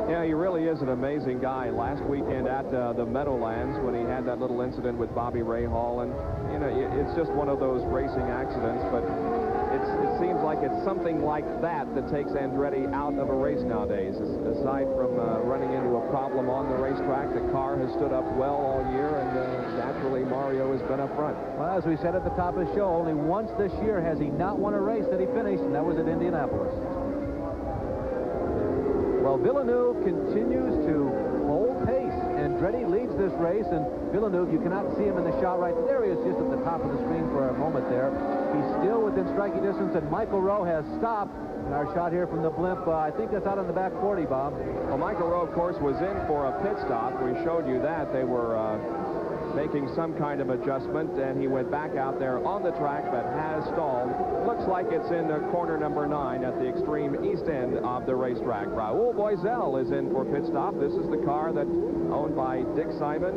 Yeah, he really is an amazing guy. Last weekend at the Meadowlands, when he had that little incident with Bobby Rahal, and you know, it's just one of those racing accidents. But it seems like it's something like that takes Andretti out of a race nowadays. Aside from running into a problem on the racetrack, the car has stood up well all year, and naturally Mario has been up front. Well, as we said at the top of the show, only once this year has he not won a race that he finished, and that was at Indianapolis. Well, Villeneuve continues to hold pace. Andretti leads this race, and Villeneuve, you cannot see him in the shot right there. He is just at the top of the screen for a moment there. He's still within striking distance, and Michael Rowe has stopped. And our shot here from the blimp, I think that's out on the back 40, Bob. Well, Michael Rowe, of course, was in for a pit stop. We showed you that. They were making some kind of adjustment, and he went back out there on the track, but has stalled. Looks like it's in corner number 9 at the extreme east end of the racetrack. Raul Boesel is in for pit stop. This is the car that's owned by Dick Simon.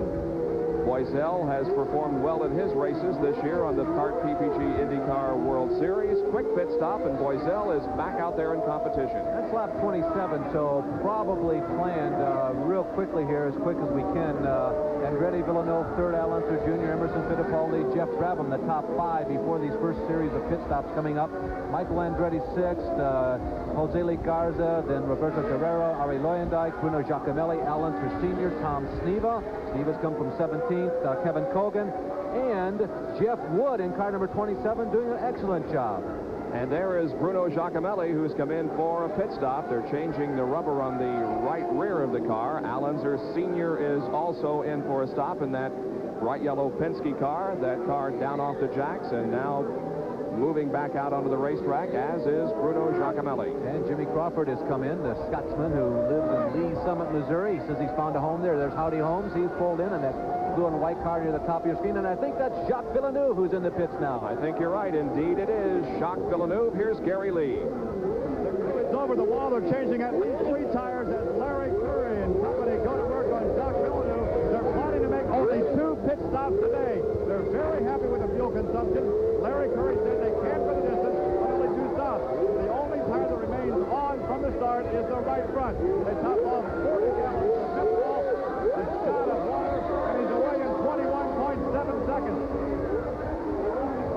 Boesel has performed well in his races this year on the CART PPG IndyCar World Series. Quick pit stop, and Boesel is back out there in competition. That's lap 27, so probably planned real quickly here, as quick as we can. Andretti, Villeneuve, third, Al Unser Jr., Emerson Fittipaldi, Jeff Brabham, the top 5 before these first series of pit stops coming up. Michael Andretti 6th, Jose Lee Garza, then Roberto Guerrero, Arie Luyendyk, Bruno Giacomelli, Al Unser Sr., Tom Sneva. Sneva's come from 17th, Kevin Kogan, and Jeff Wood in car number 27 doing an excellent job. And there is Bruno Giacomelli, who's come in for a pit stop. They're changing the rubber on the right rear of the car. Al Unser Sr. is also in for a stop in that bright yellow Penske car. That car down off the jacks, and now moving back out onto the racetrack, as is Bruno Giacomelli. And Jimmy Crawford has come in, the Scotsman who lives in Lee Summit, Missouri. He says he's found a home there. There's Howdy Holmes. He's pulled in, and that blue and white car near the top of your screen. And I think that's Jacques Villeneuve who's in the pits now. I think you're right. Indeed, it is Jacques Villeneuve. Here's Gary Lee. It's over the wall. They're changing at least 3 tires as Larry Curry and company go to work on Jacques Villeneuve. They're planning to make only 2 pit stops today. They're very happy with the fuel consumption. Larry Curry said they can for the distance, but only 2 stops. The only tire that remains on from the start is the right front. They top off 40 gallons of pit wall, a shot of water, and he's away in 21.7 seconds.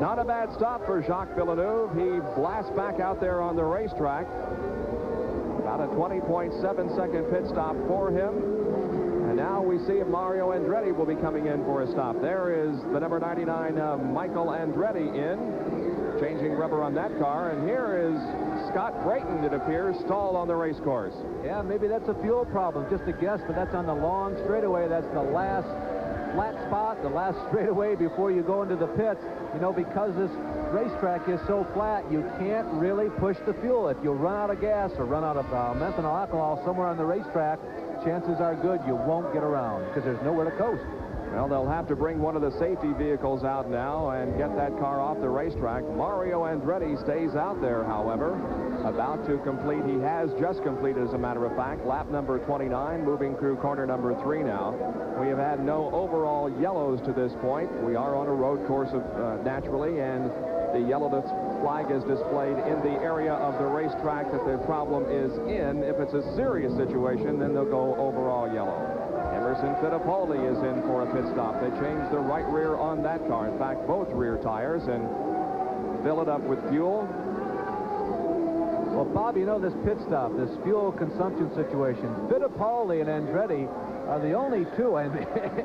Not a bad stop for Jacques Villeneuve. He blasts back out there on the racetrack. About a 20.7-second pit stop for him. And now we see if Mario Andretti will be coming in for a stop. There is the number 99 Michael Andretti in, changing rubber on that car. And here is Scott Brayton, it appears, stalled on the race course. Yeah, maybe that's a fuel problem. Just a guess, but that's on the long straightaway. That's the last flat spot, the last straightaway before you go into the pits. You know, because this racetrack is so flat, you can't really push the fuel. If you run out of gas or run out of methanol alcohol somewhere on the racetrack, chances are good you won't get around because there's nowhere to coast. Well, they'll have to bring one of the safety vehicles out now and get that car off the racetrack. Mario Andretti stays out there, however, about to complete. He has just completed, as a matter of fact, lap number 29, moving through corner number 3 now. We have had no overall yellows to this point. We are on a road course, naturally, and the yellow flag is displayed in the area of the racetrack that the problem is in. If it's a serious situation, then they'll go overall yellow. Emerson Fittipaldi is in for a pit stop. They changed the right rear on that car. In fact, both rear tires, and fill it up with fuel. Well, Bob, you know, this pit stop, this fuel consumption situation, Fittipaldi and Andretti are the only two, and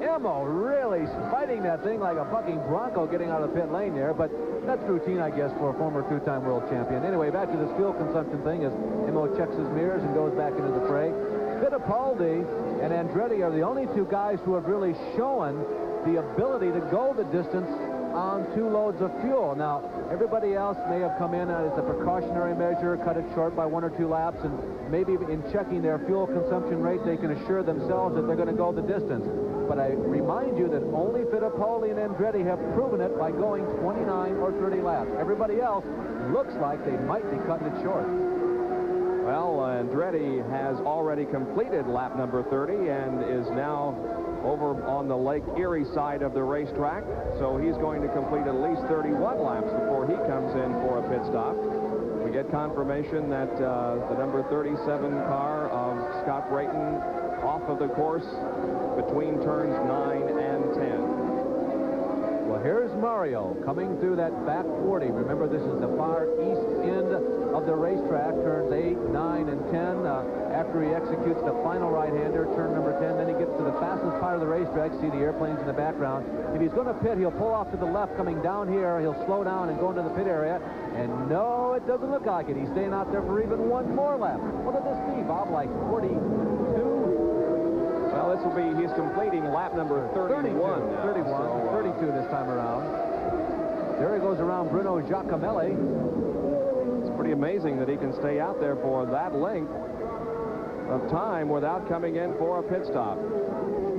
Emo really fighting that thing like a fucking bronco getting out of the pit lane there, but that's routine, I guess, for a former two-time world champion. Anyway, back to this fuel consumption thing as Emo checks his mirrors and goes back into the fray. Fittipaldi and Andretti are the only two guys who have really shown the ability to go the distance on 2 loads of fuel. Now, everybody else may have come in as a precautionary measure, cut it short by 1 or 2 laps, and maybe in checking their fuel consumption rate, they can assure themselves that they're going to go the distance. But I remind you that only Fittipaldi and Andretti have proven it by going 29 or 30 laps. Everybody else looks like they might be cutting it short. Well, Andretti has already completed lap number 30 and is now over on the Lake Erie side of the racetrack. So he's going to complete at least 31 laps before he comes in for a pit stop. We get confirmation that the number 37 car of Scott Brayton off of the course between turns 9 and 10. Well, here's Mario coming through that back 40. Remember, this is the far east end of the racetrack, turns 8, 9, and 10. After he executes the final right-hander, turn number 10, then he gets to the fastest part of the racetrack. See the airplanes in the background. If he's going to pit, he'll pull off to the left coming down here. He'll slow down and go into the pit area. And no, it doesn't look like it. He's staying out there for even 1 more lap. What did this be, Bob? Like 42? Well, this will be, he's completing lap number 31 now. 31, so, 32 this time around. There he goes around Bruno Giacomelli. It's pretty amazing that he can stay out there for that length of time without coming in for a pit stop.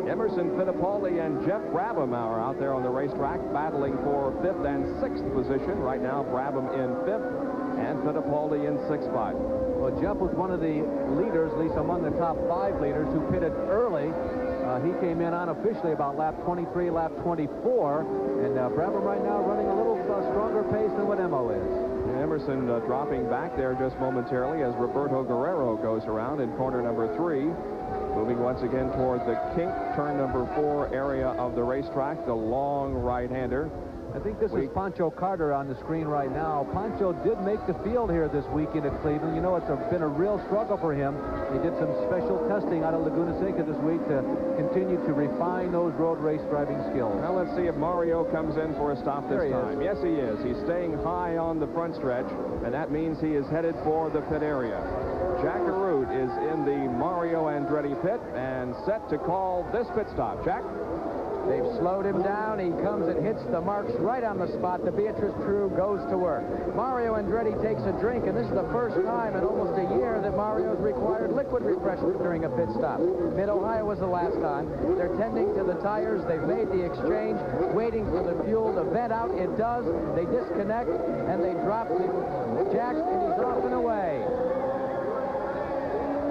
Emerson Fittipaldi and Jeff Brabham are out there on the racetrack battling for 5th and 6th position. Right now, Brabham in 5th and Fittipaldi in 6th spot. Well, Jeff was one of the leaders, at least among the top 5 leaders, who pitted early. He came in unofficially about lap 23, lap 24, and Brabham right now running a little stronger pace than what Emo is. Emerson dropping back there just momentarily as Roberto Guerrero goes around in corner number 3. Moving once again toward the kink, turn number 4 area of the racetrack, the long right-hander. I think this is Pancho Carter on the screen right now. Pancho did make the field here this weekend at Cleveland. You know, it's been a real struggle for him. He did some special testing out of Laguna Seca this week to continue to refine those road race driving skills. Now let's see if Mario comes in for a stop this time. Yes, he is. He's staying high on the front stretch, and that means he is headed for the pit area. Jack Arute is in the Mario Andretti pit and set to call this pit stop. Jack? They've slowed him down. He comes and hits the marks right on the spot. The Beatrice crew goes to work. Mario Andretti takes a drink, and this is the first time in almost a year that Mario's required liquid refreshment during a pit stop. Mid-Ohio was the last time. They're tending to the tires. They've made the exchange, waiting for the fuel to vent out. It does. They disconnect, and they drop the jack, and he's off and away.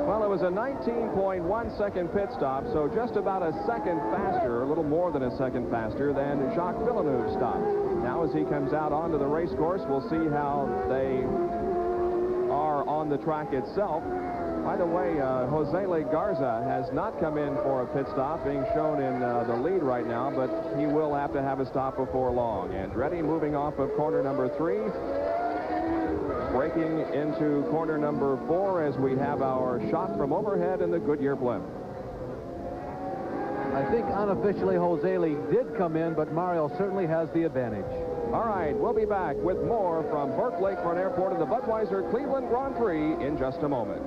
Well, it was a 19.1-second pit stop, so just about a second faster, a little more than a second faster than Jacques Villeneuve stopped. Now as he comes out onto the race course, we'll see how they are on the track itself. By the way, Jose Le Garza has not come in for a pit stop, being shown in the lead right now, but he will have to have a stop before long. Andretti moving off of corner number 3. Breaking into corner number 4 as we have our shot from overhead in the Goodyear blimp. I think unofficially Jose Lee did come in, but Mario certainly has the advantage. All right, we'll be back with more from Burke Lakefront Airport and the Budweiser Cleveland Grand Prix in just a moment.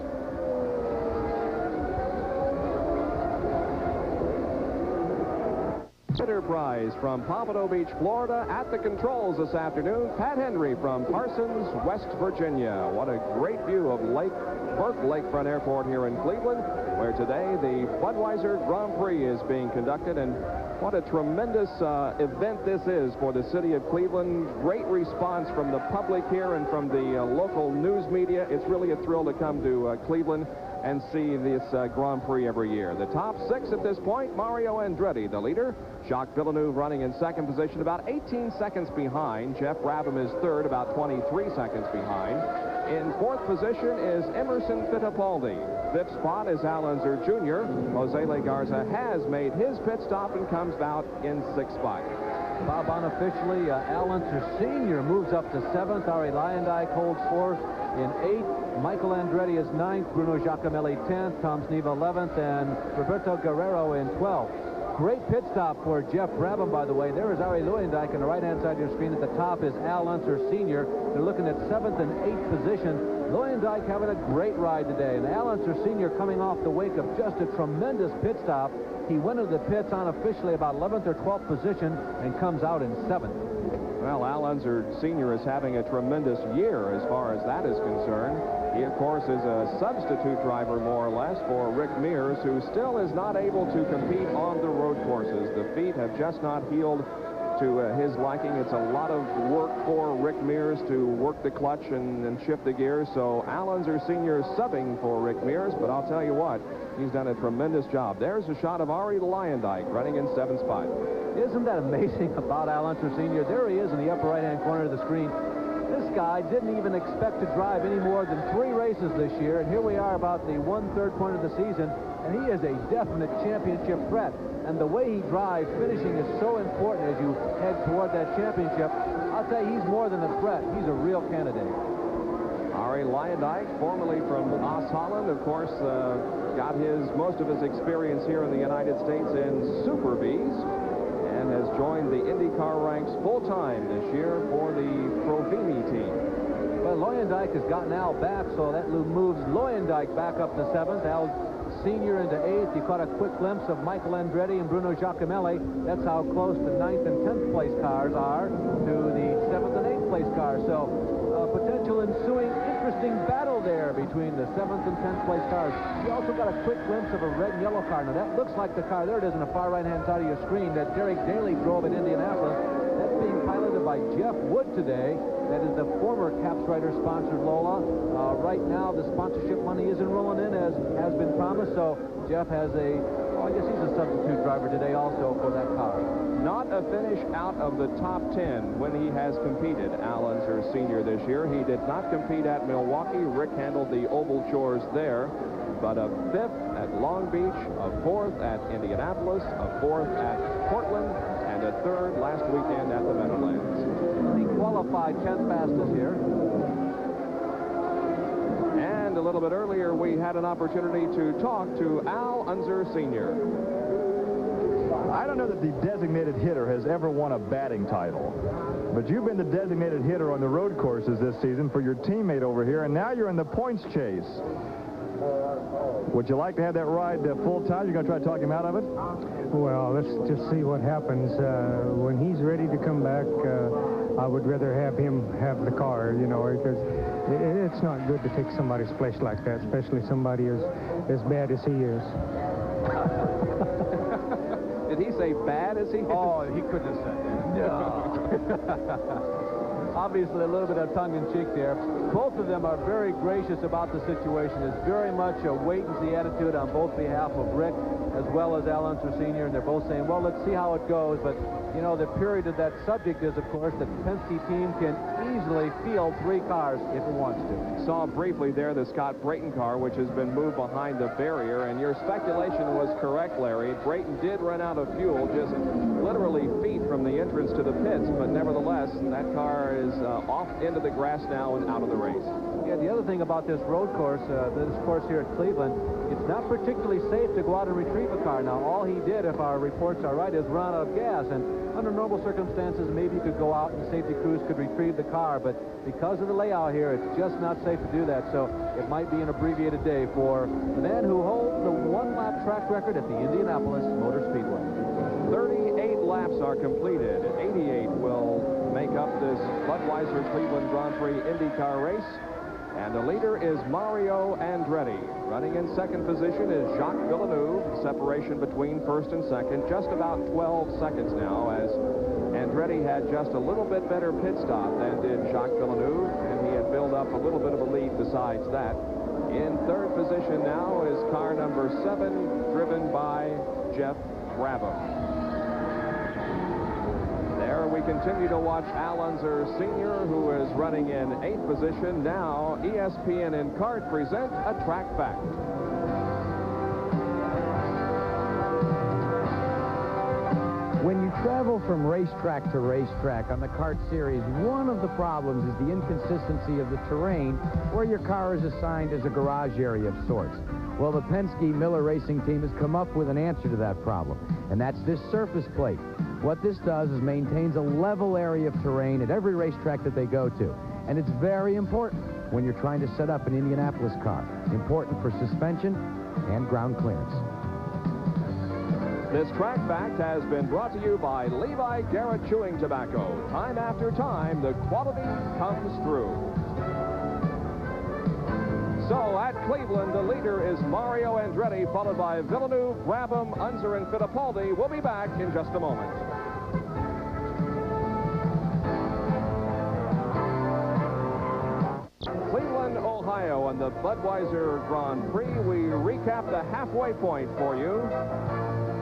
Enterprise from Pompano Beach, Florida. At the controls this afternoon, Pat Henry from Parsons, West Virginia. What a great view of Burke Lakefront Airport here in Cleveland, where today the Budweiser Grand Prix is being conducted. And what a tremendous event this is for the city of Cleveland. Great response from the public here and from the local news media. It's really a thrill to come to Cleveland and see this Grand Prix every year. The top 6 at this point: Mario Andretti, the leader. Jacques Villeneuve running in 2nd position, about 18 seconds behind. Jeff Brabham is 3rd, about 23 seconds behind. In 4th position is Emerson Fittipaldi. 5th spot is Al Unser Jr. Jose Legarza has made his pit stop and comes out in 6th spot. Bob, unofficially, Al Unser Sr. moves up to 7th. Ari Luyendyk holds 4th. In 8th, Michael Andretti is 9th. Bruno Giacomelli 10th. Tom Sneva 11th. And Roberto Guerrero in 12th. Great pit stop for Jeff Brabham, by the way. There is Ari Luyendyk on the right-hand side of your screen. At the top is Al Unser Sr. They're looking at 7th and 8th position. Luyendyk having a great ride today. And Al Unser Sr. coming off the wake of just a tremendous pit stop. He went into the pits unofficially about 11th or 12th position and comes out in 7th. Well, Al Unser Sr. is having a tremendous year as far as that is concerned. He, of course, is a substitute driver, more or less, for Rick Mears, who still is not able to compete on the road courses. The feet have just not healed to his liking. It's a lot of work for Rick Mears to work the clutch and shift the gears. So Al Unser Sr. is subbing for Rick Mears, but I'll tell you what, he's done a tremendous job. There's a shot of Ari Luyendyk running in 7th spot. Isn't that amazing about Al Unser Sr.? There he is in the upper right-hand corner of the screen. This guy didn't even expect to drive any more than 3 races this year, and here we are about the 1/3 point of the season, and he is a definite championship threat. And the way he drives, finishing is so important as you head toward that championship. I'll tell you, he's more than a threat. He's a real candidate. Ari Luyendyk, formerly from Oss Holland, of course, got most of his experience here in the United States in Super Bs, and has joined the IndyCar ranks full-time this year for the Provimi team. But Luyendyk has gotten Al back, so that moves Luyendyk back up to 7th. Al Sr. into 8th. You caught a quick glimpse of Michael Andretti and Bruno Giacomelli. That's how close the 9th and 10th place cars are to the 7th and 8th place cars. So potential ensuing interesting battle there between the 7th and 10th place cars. You also got a quick glimpse of a red and yellow car. Now that looks like the car, there it is on the far right-hand side of your screen, that Derek Daly drove at Indianapolis. That's being piloted by Jeff Wood today. That is the former Caps Writer sponsored Lola. Right now the sponsorship money isn't rolling in as has been promised, so Jeff has I guess he's a substitute driver today also for that car. Not a finish out of the top 10 when he has competed, Al Unser Sr. this year. He did not compete at Milwaukee. Rick handled the oval chores there. But a 5th at Long Beach, a 4th at Indianapolis, a 4th at Portland, and a 3rd last weekend at the Meadowlands. He qualified 10th fastest here. And a little bit earlier, we had an opportunity to talk to Al Unser Sr. I don't know that the designated hitter has ever won a batting title, but you've been the designated hitter on the road courses this season for your teammate over here, and now you're in the points chase. Would you like to have that ride full time? You're going to try to talk him out of it? Well, let's just see what happens. When he's ready to come back, I would rather have him have the car, because it's not good to take somebody's place like that, especially somebody as bad as he is. Did he say bad as he is? Oh, he couldn't have said that. No. Obviously, a little bit of tongue-in-cheek there. Both of them are very gracious about the situation. It's very much a wait-and-see attitude on both behalf of Rick as well as Al Unser Sr., and they're both saying, well, let's see how it goes. But, the period of that subject is, of course, that the Penske team can easily field 3 cars if it wants to. Saw briefly there the Scott Brayton car, which has been moved behind the barrier, and your speculation was correct, Larry. Brayton did run out of fuel just literally feet from the entrance to the pits, but nevertheless, that car is off into the grass now and out of the race. Yeah, the other thing about this road course, this course here at Cleveland, it's not particularly safe to go out and retrieve a car. Now, all he did, if our reports are right, is run out of gas. And under normal circumstances, maybe you could go out and the safety crews could retrieve the car. But because of the layout here, it's just not safe to do that. So it might be an abbreviated day for the man who holds the 1-lap track record at the Indianapolis Motor Speedway. 38 laps are completed. 88 will make up this Budweiser Cleveland Grand Prix IndyCar race. And the leader is Mario Andretti. Running in second position is Jacques Villeneuve. Separation between first and second, just about 12 seconds now, as Andretti had just a little bit better pit stop than did Jacques Villeneuve, and he had built up a little bit of a lead besides that. In third position now is car number 7, driven by Jeff Brabham. There we continue to watch Al Unser Sr., who is running in 8th position. Now ESPN and CART present a track fact. When you travel from racetrack to racetrack on the CART series, one of the problems is the inconsistency of the terrain where your car is assigned as a garage area of sorts. Well, the Penske Miller Racing Team has come up with an answer to that problem, and that's this surface plate. What this does is maintains a level area of terrain at every racetrack that they go to, and it's very important when you're trying to set up an Indianapolis car. Important for suspension and ground clearance. This track fact has been brought to you by Levi Garrett Chewing Tobacco. Time after time, the quality comes through. So at Cleveland, the leader is Mario Andretti, followed by Villeneuve, Brabham, Unser, and Fittipaldi. We'll be back in just a moment. Cleveland, Ohio, and the Budweiser Grand Prix. We recap the halfway point for you.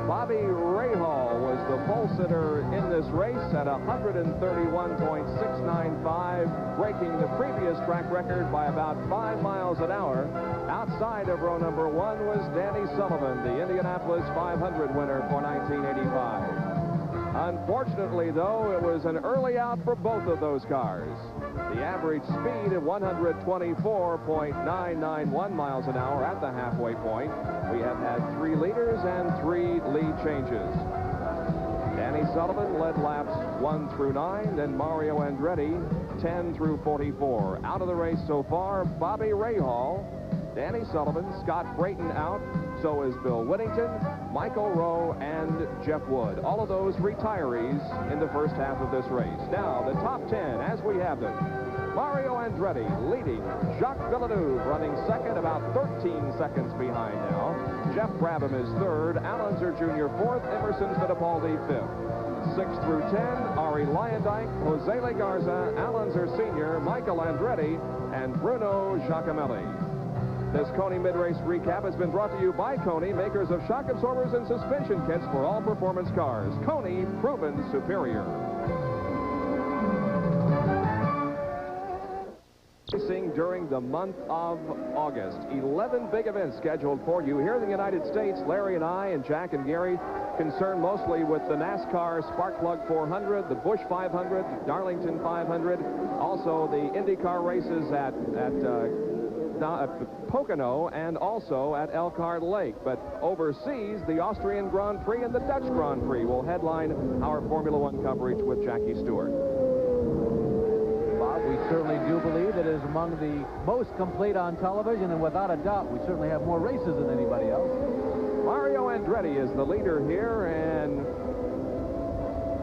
Bobby Rahal was the pole sitter in this race at 131.695, breaking the previous track record by about 5 miles an hour. Outside of row number 1 was Danny Sullivan, the Indianapolis 500 winner for 1985. Unfortunately, though, it was an early out for both of those cars. The average speed of 124.991 miles an hour at the halfway point. We have had 3 leaders and 3 lead changes. Danny Sullivan led laps 1 through 9, then Mario Andretti 10 through 44. Out of the race so far, Bobby Rahal, Danny Sullivan, Scott Brayton out. So is Bill Whittington, Michael Rowe, and Jeff Wood. All of those retirees in the first half of this race. Now, the top 10 as we have them. Mario Andretti leading. Jacques Villeneuve running second, about 13 seconds behind now. Jeff Brabham is third. Al Unser Jr. fourth. Emerson Fittipaldi fifth. 6 through 10, Ari Luyendyk, Jose Legarza, Al Unser Sr., Michael Andretti, and Bruno Giacomelli. This Coney mid-race recap has been brought to you by Coney, makers of shock absorbers and suspension kits for all performance cars. Coney, proven superior. Racing during the month of August. 11 big events scheduled for you here in the United States. Larry and I and Jack and Gary concerned mostly with the NASCAR Sparkplug 400, the Busch 500, Darlington 500, also the IndyCar races at Pocono and also at Elkhart Lake. But overseas, the Austrian Grand Prix and the Dutch Grand Prix will headline our Formula One coverage with Jackie Stewart. Bob, we certainly do believe it is among the most complete on television, and without a doubt, we certainly have more races than anybody else. Mario Andretti is the leader here, and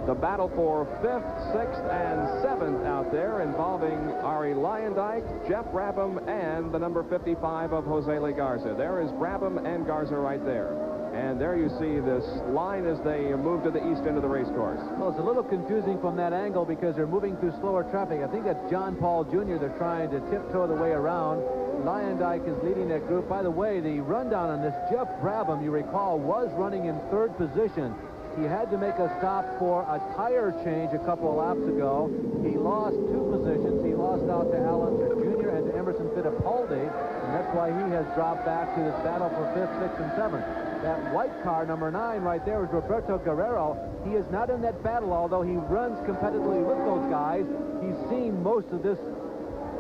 the battle for 5th, 6th, and 7th out there involving Ari Luyendyk, Jeff Brabham, and the number 55 of Jose Legarza. There is Brabham and Garza right there. And there you see this line as they move to the east end of the race course. Well, it's a little confusing from that angle because they're moving through slower traffic. I think that's John Paul Jr. They're trying to tiptoe the way around. Luyendyk is leading that group. By the way, the rundown on this, Jeff Brabham, you recall, was running in 3rd position. He had to make a stop for a tire change a couple of laps ago. He lost 2 positions. He lost out to Al Unser Jr. and to Emerson Fittipaldi, and that's why he has dropped back to this battle for 5th, 6th, and 7th. That white car, number 9, right there is Roberto Guerrero. He is not in that battle, although he runs competitively with those guys. He's seen most of this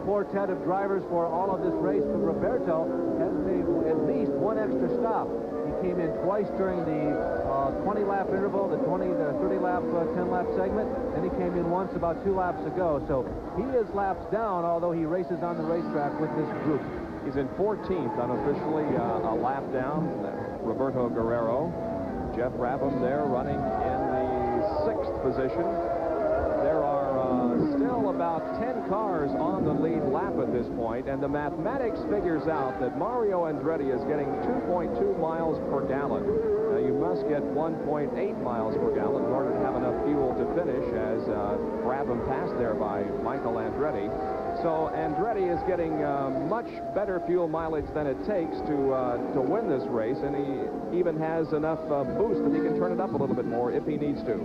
quartet of drivers for all of this race, but Roberto has made at least 1 extra stop. He came in twice during the 20-lap interval, the 30-lap, 10-lap segment, and he came in once about 2 laps ago. So he is laps down, although he races on the racetrack with this group. He's in 14th, unofficially a lap down, Roberto Guerrero. Jeff Brabham there running in the position. There are still about 10 cars on the lead lap at this point, and the mathematics figures out that Mario Andretti is getting 2.2 miles per gallon. Now, you must get 1.8 miles per gallon in order to have enough fuel to finish, as Brabham passed there by Michael Andretti. So Andretti is getting much better fuel mileage than it takes to win this race, and he even has enough boost that he can turn it up a little bit more if he needs to.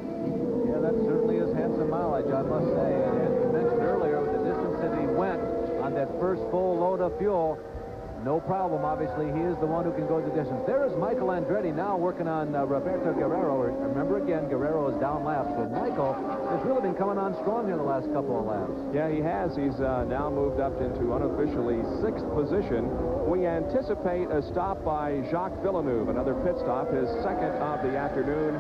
Yeah, that certainly is handsome mileage, I must say. And as you mentioned earlier, with the distance that he went on that first full load of fuel, no problem. Obviously, he is the one who can go the distance. There is Michael Andretti now working on Roberto Guerrero. Remember, again, Guerrero is down laps, but Michael has really been coming on strong in the last couple of laps. Yeah, he has. He's now moved up into unofficially 6th position. We anticipate a stop by Jacques Villeneuve, another pit stop, his second of the afternoon,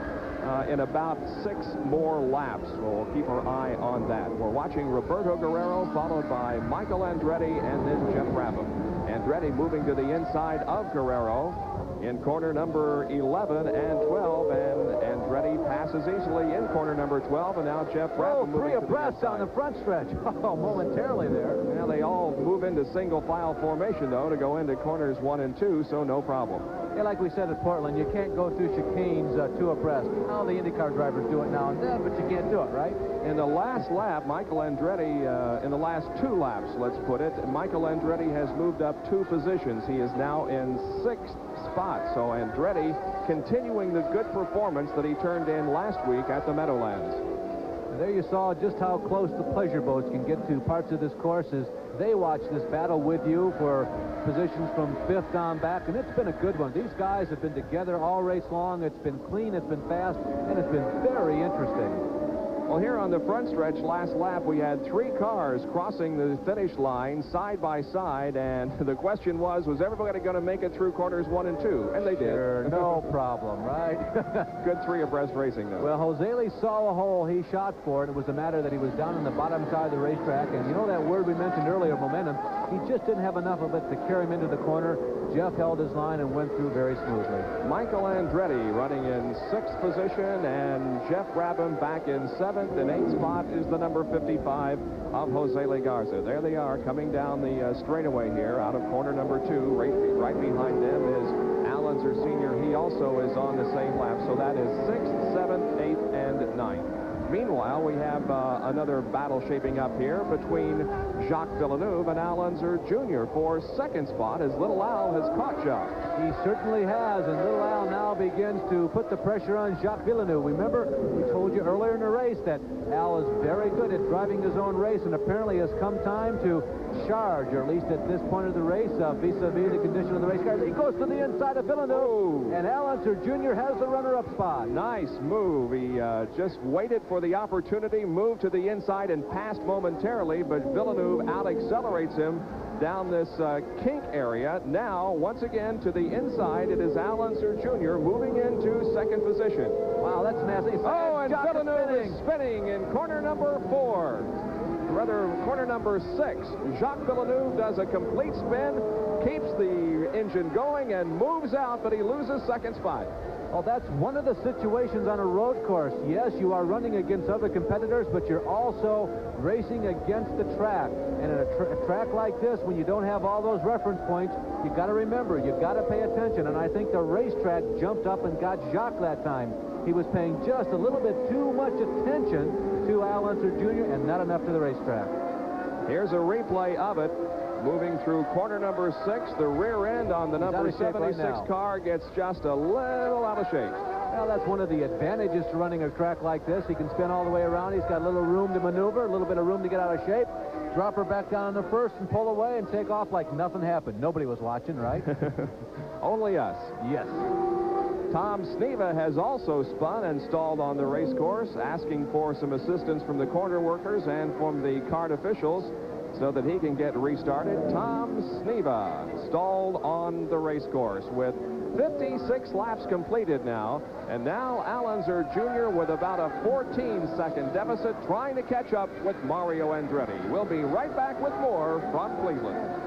in about 6 more laps. We'll keep our eye on that. We're watching Roberto Guerrero, followed by Michael Andretti, and then Jeff Brabham. Andretti moving to the inside of Guerrero in corner number 11 and 12, and Andretti passes easily in corner number 12, and now Jeff Brabham moving to the abreast inside. on the front stretch. Oh, momentarily there. Now they all move into single file formation, though, to go into corners 1 and 2, so no problem. Yeah, like we said at Portland, you can't go through chicanes 2 abreast. Now the IndyCar drivers do it now and then, but you can't do it, right? In the last lap, Michael Andretti, in the last 2 laps, let's put it, Michael Andretti has moved up 2 positions. He is now in 6th spot. So Andretti continuing the good performance that he turned in last week at the Meadowlands. And there you saw just how close the pleasure boats can get to parts of this course as they watch this battle with you for positions from 5th on back, and it's been a good one. These guys have been together all race long. It's been clean, it's been fast, and it's been very interesting. Well, here on the front stretch, last lap, we had 3 cars crossing the finish line side by side, and the question was everybody going to make it through corners 1 and 2? And they did. Sure, no problem, right? Good 3 abreast racing, though. Well, Jose Lee saw a hole. He shot for it. It was a matter that he was down on the bottom side of the racetrack, and you know that word we mentioned earlier, momentum? He just didn't have enough of it to carry him into the corner. Jeff held his line and went through very smoothly. Michael Andretti running in 6th position, and Jeff Brabham back in 7th. In 8th spot is the number 55 of Jose Lee Garza. There they are coming down the straightaway here out of corner number 2. Right behind them is Al Unser Sr. He also is on the same lap, so that is 6th, 7th, 8th, and 9th. Meanwhile, we have another battle shaping up here between Jacques Villeneuve and Al Unser Jr. for 2nd spot, as Little Al has caught Jacques. He certainly has, and Little Al now begins to put the pressure on Jacques Villeneuve. Remember, we told you earlier in the race that Al is very good at driving his own race, and apparently has come time to charge, or at least at this point of the race, vis-a-vis the condition of the race car. He goes to the inside of Villeneuve, and Al Unser Jr. has the runner-up spot. Nice move. He just waited for the opportunity, moved to the inside, and passed momentarily, but Villeneuve out-accelerates him down this kink area. Now, once again, to the inside, it is Al Unser Jr. moving into 2nd position. Wow, that's nasty. Oh, and Villeneuve is spinning in corner number 4. Rather, corner number 6. Jacques Villeneuve does a complete spin, keeps the engine going, and moves out, but he loses 2nd spot. Well, that's one of the situations on a road course. Yes, you are running against other competitors, but you're also racing against the track. And in a track like this, when you don't have all those reference points, you've got to remember, you've got to pay attention. And I think the racetrack jumped up and got Jacques that time. He was paying just a little bit too much attention to Al Unser Jr. and not enough to the racetrack. Here's a replay of it. Moving through corner number 6, the rear end on the number 76 car gets just a little out of shape. Well, that's one of the advantages to running a track like this. He can spin all the way around. He's got a little room to maneuver, a little bit of room to get out of shape, drop her back down on the first and pull away and take off like nothing happened. Nobody was watching, right? Only us. Yes. Tom Sneva has also spun and stalled on the race course, asking for some assistance from the corner workers and from the kart officials so that he can get restarted. Tom Sneva stalled on the race course with 56 laps completed now, and now Al Unser Jr. with about a 14-second deficit trying to catch up with Mario Andretti. We'll be right back with more from Cleveland.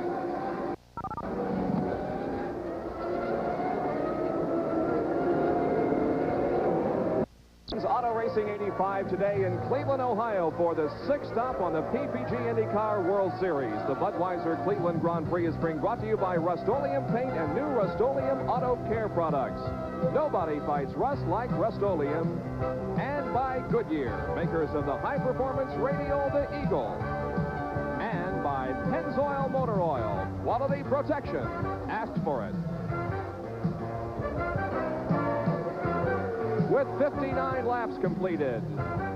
Auto Racing 85 today in Cleveland, Ohio for the 6th stop on the PPG IndyCar World Series. The Budweiser Cleveland Grand Prix is being brought to you by Rust-Oleum Paint and new Rust-Oleum Auto Care products. Nobody fights rust like Rust-Oleum. And by Goodyear, makers of the high-performance radial, the Eagle. And by Pennzoil Motor Oil, quality protection. Ask for it. With 59 laps completed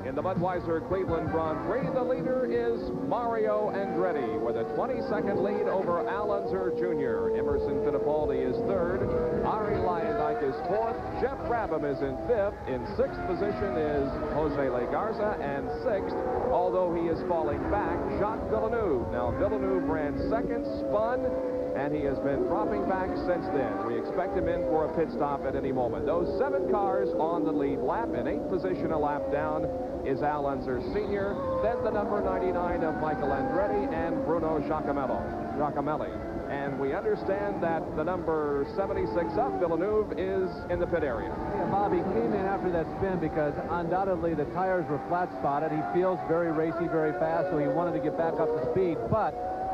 in the Budweiser Cleveland Grand Prix, the leader is Mario Andretti with a 22nd lead over Al Unser Jr. Emerson Fittipaldi is third. Ari Luyendyk is fourth. Jeff Brabham is in fifth. In sixth position is Jose Legarza, and sixth, although he is falling back, Jacques Villeneuve. Now, Villeneuve ran second, spun, and he has been dropping back since then. We expect him in for a pit stop at any moment. Those 7 cars on the lead lap. In 8th position, a lap down, is Al Unser Sr., then the number 99 of Michael Andretti and Bruno Giacomelli. And we understand that the number 76 up, Villeneuve, is in the pit area. Yeah, Bobby came in after that spin because undoubtedly the tires were flat-spotted. He feels very racy, very fast, so he wanted to get back up to speed. But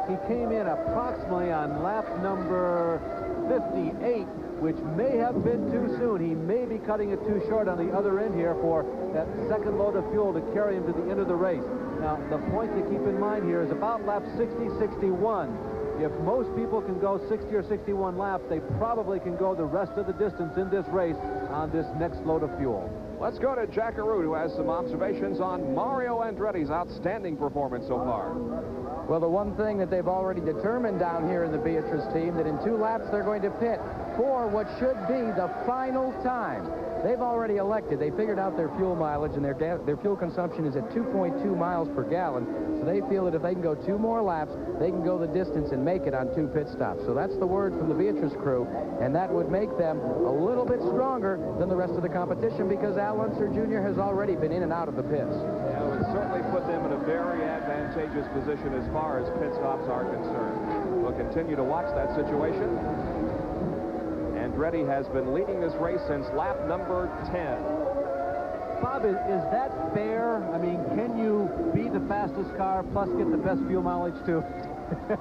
he came in approximately on lap number 58, which may have been too soon. He may be cutting it too short on the other end here for that second load of fuel to carry him to the end of the race. Now, the point to keep in mind here is about lap 60, 61. If most people can go 60 or 61 laps, they probably can go the rest of the distance in this race on this next load of fuel. Let's go to Jack Arute, who has some observations on Mario Andretti's outstanding performance so far. Well, the one thing that they've already determined down here in the Beatrice team, that in 2 laps they're going to pit for what should be the final time. They've already elected. They figured out their fuel mileage, and their fuel consumption is at 2.2 miles per gallon. So they feel that if they can go 2 more laps, they can go the distance and make it on 2 pit stops. So that's the word from the Beatrice crew, and that would make them a little bit stronger than the rest of the competition because Al Unser Jr. has already been in and out of the pits. Yeah, it would certainly put them in a very advantageous position as far as pit stops are concerned. We'll continue to watch that situation. Andretti has been leading this race since lap number 10. Bob, is that fair? I mean, can you be the fastest car plus get the best fuel mileage too?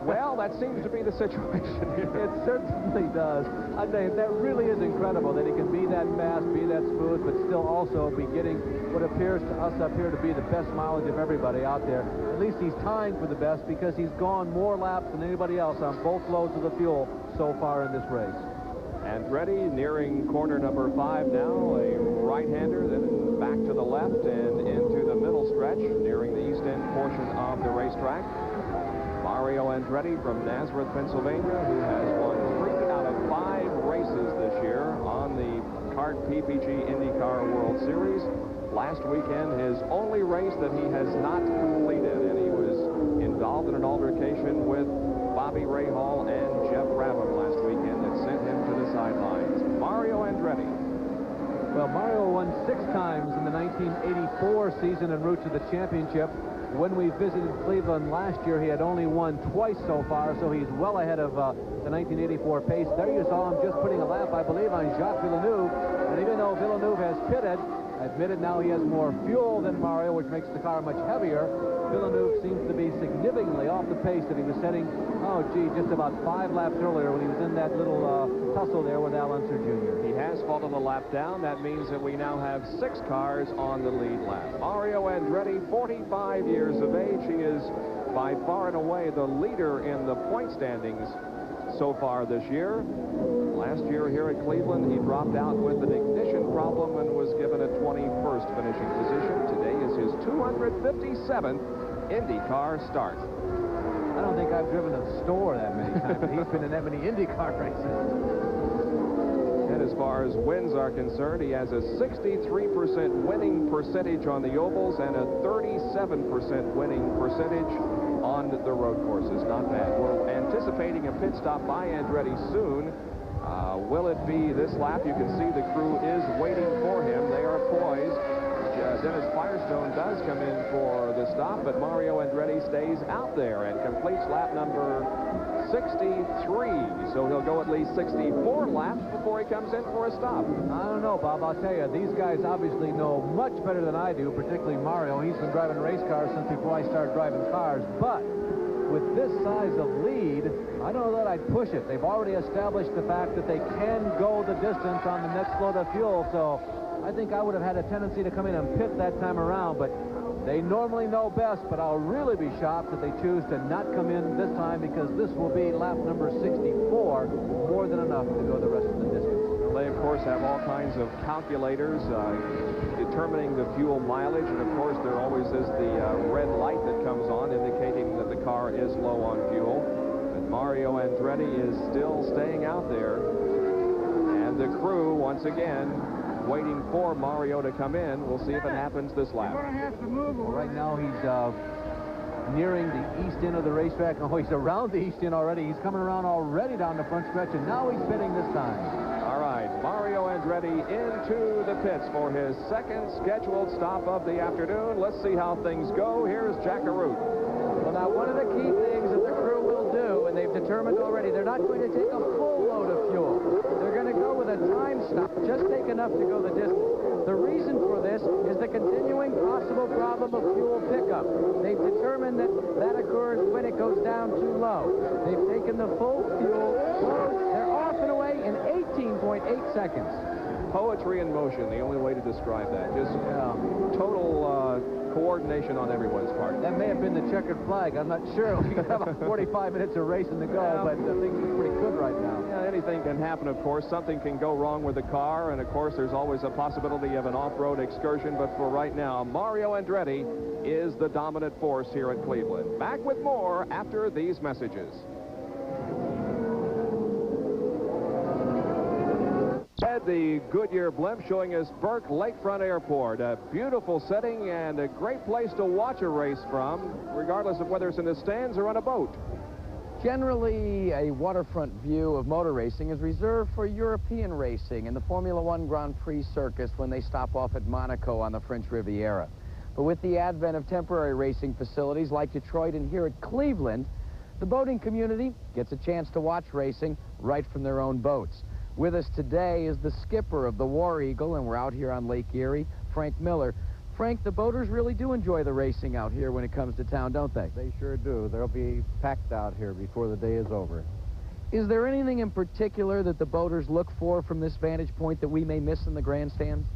Well, that seems to be the situation here. It certainly does. I tell you, that really is incredible that he can be that fast, be that smooth, but still also be getting what appears to us up here to be the best mileage of everybody out there. At least he's tying for the best because he's gone more laps than anybody else on both loads of the fuel so far in this race. Andretti nearing corner number 5 now, a right-hander, then back to the left and into the middle stretch, nearing the east end portion of the racetrack. Mario Andretti from Nazareth, Pennsylvania, who has won 3 out of 5 races this year on the CART PPG IndyCar World Series. Last weekend, his only race that he has not completed, and he was involved in an altercation with Bobby Rahal and Jeff Brabham last weekend that sent him to the sidelines. Mario Andretti. Well, Mario won 6 times in the 1984 season en route to the championship. When we visited Cleveland last year, he had only won twice so far, so he's well ahead of the 1984 pace. There you saw him just putting a lap, I believe, on Jacques Villeneuve. And even though Villeneuve has pitted, admitted now he has more fuel than Mario, which makes the car much heavier, Villeneuve seems to be significantly off the pace that he was setting, just about 5 laps earlier when he was in that little tussle there with Al Unser Jr. He has fallen a lap down. That means that we now have 6 cars on the lead lap. Mario Andretti, 45 years of age. He is by far and away the leader in the point standings so far this year. Last year here at Cleveland, he dropped out with an ignition problem and was given a 21st finishing position. Today is his 257th IndyCar start. I don't think I've driven a store that many times. He's been in that many IndyCar races. And as far as wins are concerned, he has a 63% winning percentage on the ovals and a 37% winning percentage on the road courses. Not bad. We're anticipating a pit stop by Andretti soon. Will it be this lap? You can see the crew is waiting for him. They are poised. Dennis Firestone does come in for the stop, but Mario Andretti stays out there and completes lap number 6 63, so he'll go at least 64 laps before he comes in for a stop. I don't know, Bob. I'll tell you, these guys obviously know much better than I do, particularly Mario. He's been driving race cars since before I started driving cars, but with this size of lead, I don't know that I'd push it. They've already established the fact that they can go the distance on the next load of fuel, so I think I would have had a tendency to come in and pit that time around, but they normally know best, but I'll really be shocked if they choose to not come in this time, because this will be lap number 64, more than enough to go the rest of the distance. They, of course, have all kinds of calculators determining the fuel mileage, and, of course, there always is the red light that comes on indicating that the car is low on fuel. But Mario Andretti is still staying out there, and the crew, once again, waiting for Mario to come in. We'll see if it happens this lap. Well, right now he's nearing the east end of the racetrack. Oh, he's around the east end already. He's coming around already down the front stretch, and now he's pitting this time. All right, Mario Andretti into the pits for his second scheduled stop of the afternoon. Let's see how things go. Here's Jack Arute. Well, now, one of the key things that the crew will do, and they've determined already, they're not going to take a full load of fuel. They're going to go with a time stop, just take enough to go the distance. The reason for this is the continuing possible problem of fuel pickup. They've determined that that occurs when it goes down too low. They've taken the full fuel load. They're off and away in 18.8 seconds. Poetry in motion, the only way to describe that. Just total coordination on everyone's part. That may have been the checkered flag. I'm not sure. We have about 45 minutes of racing to go, but things are pretty good right now. Yeah, anything can happen, of course. Something can go wrong with the car, and, of course, there's always a possibility of an off-road excursion. But for right now, Mario Andretti is the dominant force here at Cleveland. Back with more after these messages. The Goodyear blimp showing us Burke Lakefront Airport. A beautiful setting and a great place to watch a race from, regardless of whether it's in the stands or on a boat. Generally, a waterfront view of motor racing is reserved for European racing and the Formula One Grand Prix circus when they stop off at Monaco on the French Riviera. But with the advent of temporary racing facilities like Detroit and here at Cleveland, the boating community gets a chance to watch racing right from their own boats. With us today is the skipper of the War Eagle, and we're out here on Lake Erie, Frank Miller. Frank, the boaters really do enjoy the racing out here when it comes to town, don't they? They sure do. They'll be packed out here before the day is over. Is there anything in particular that the boaters look for from this vantage point that we may miss in the grandstands?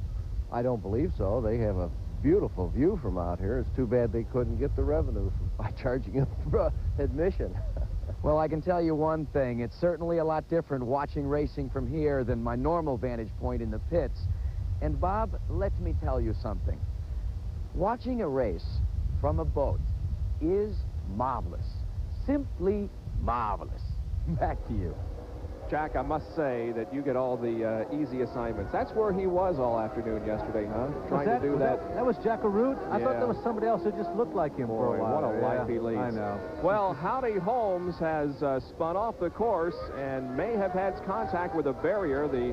I don't believe so. They have a beautiful view from out here. It's too bad they couldn't get the revenue by charging them admission. Well, I can tell you one thing. It's certainly a lot different watching racing from here than my normal vantage point in the pits. And, Bob, let me tell you something. Watching a race from a boat is marvelous. Simply marvelous. Back to you. Jack, I must say that you get all the easy assignments. That's where he was all afternoon yesterday, huh? Trying to do that. That was Jack Arute? I thought that was somebody else who just looked like him for a while. What a life he leads. I know. Well, Howdy Holmes has spun off the course and may have had contact with a barrier. The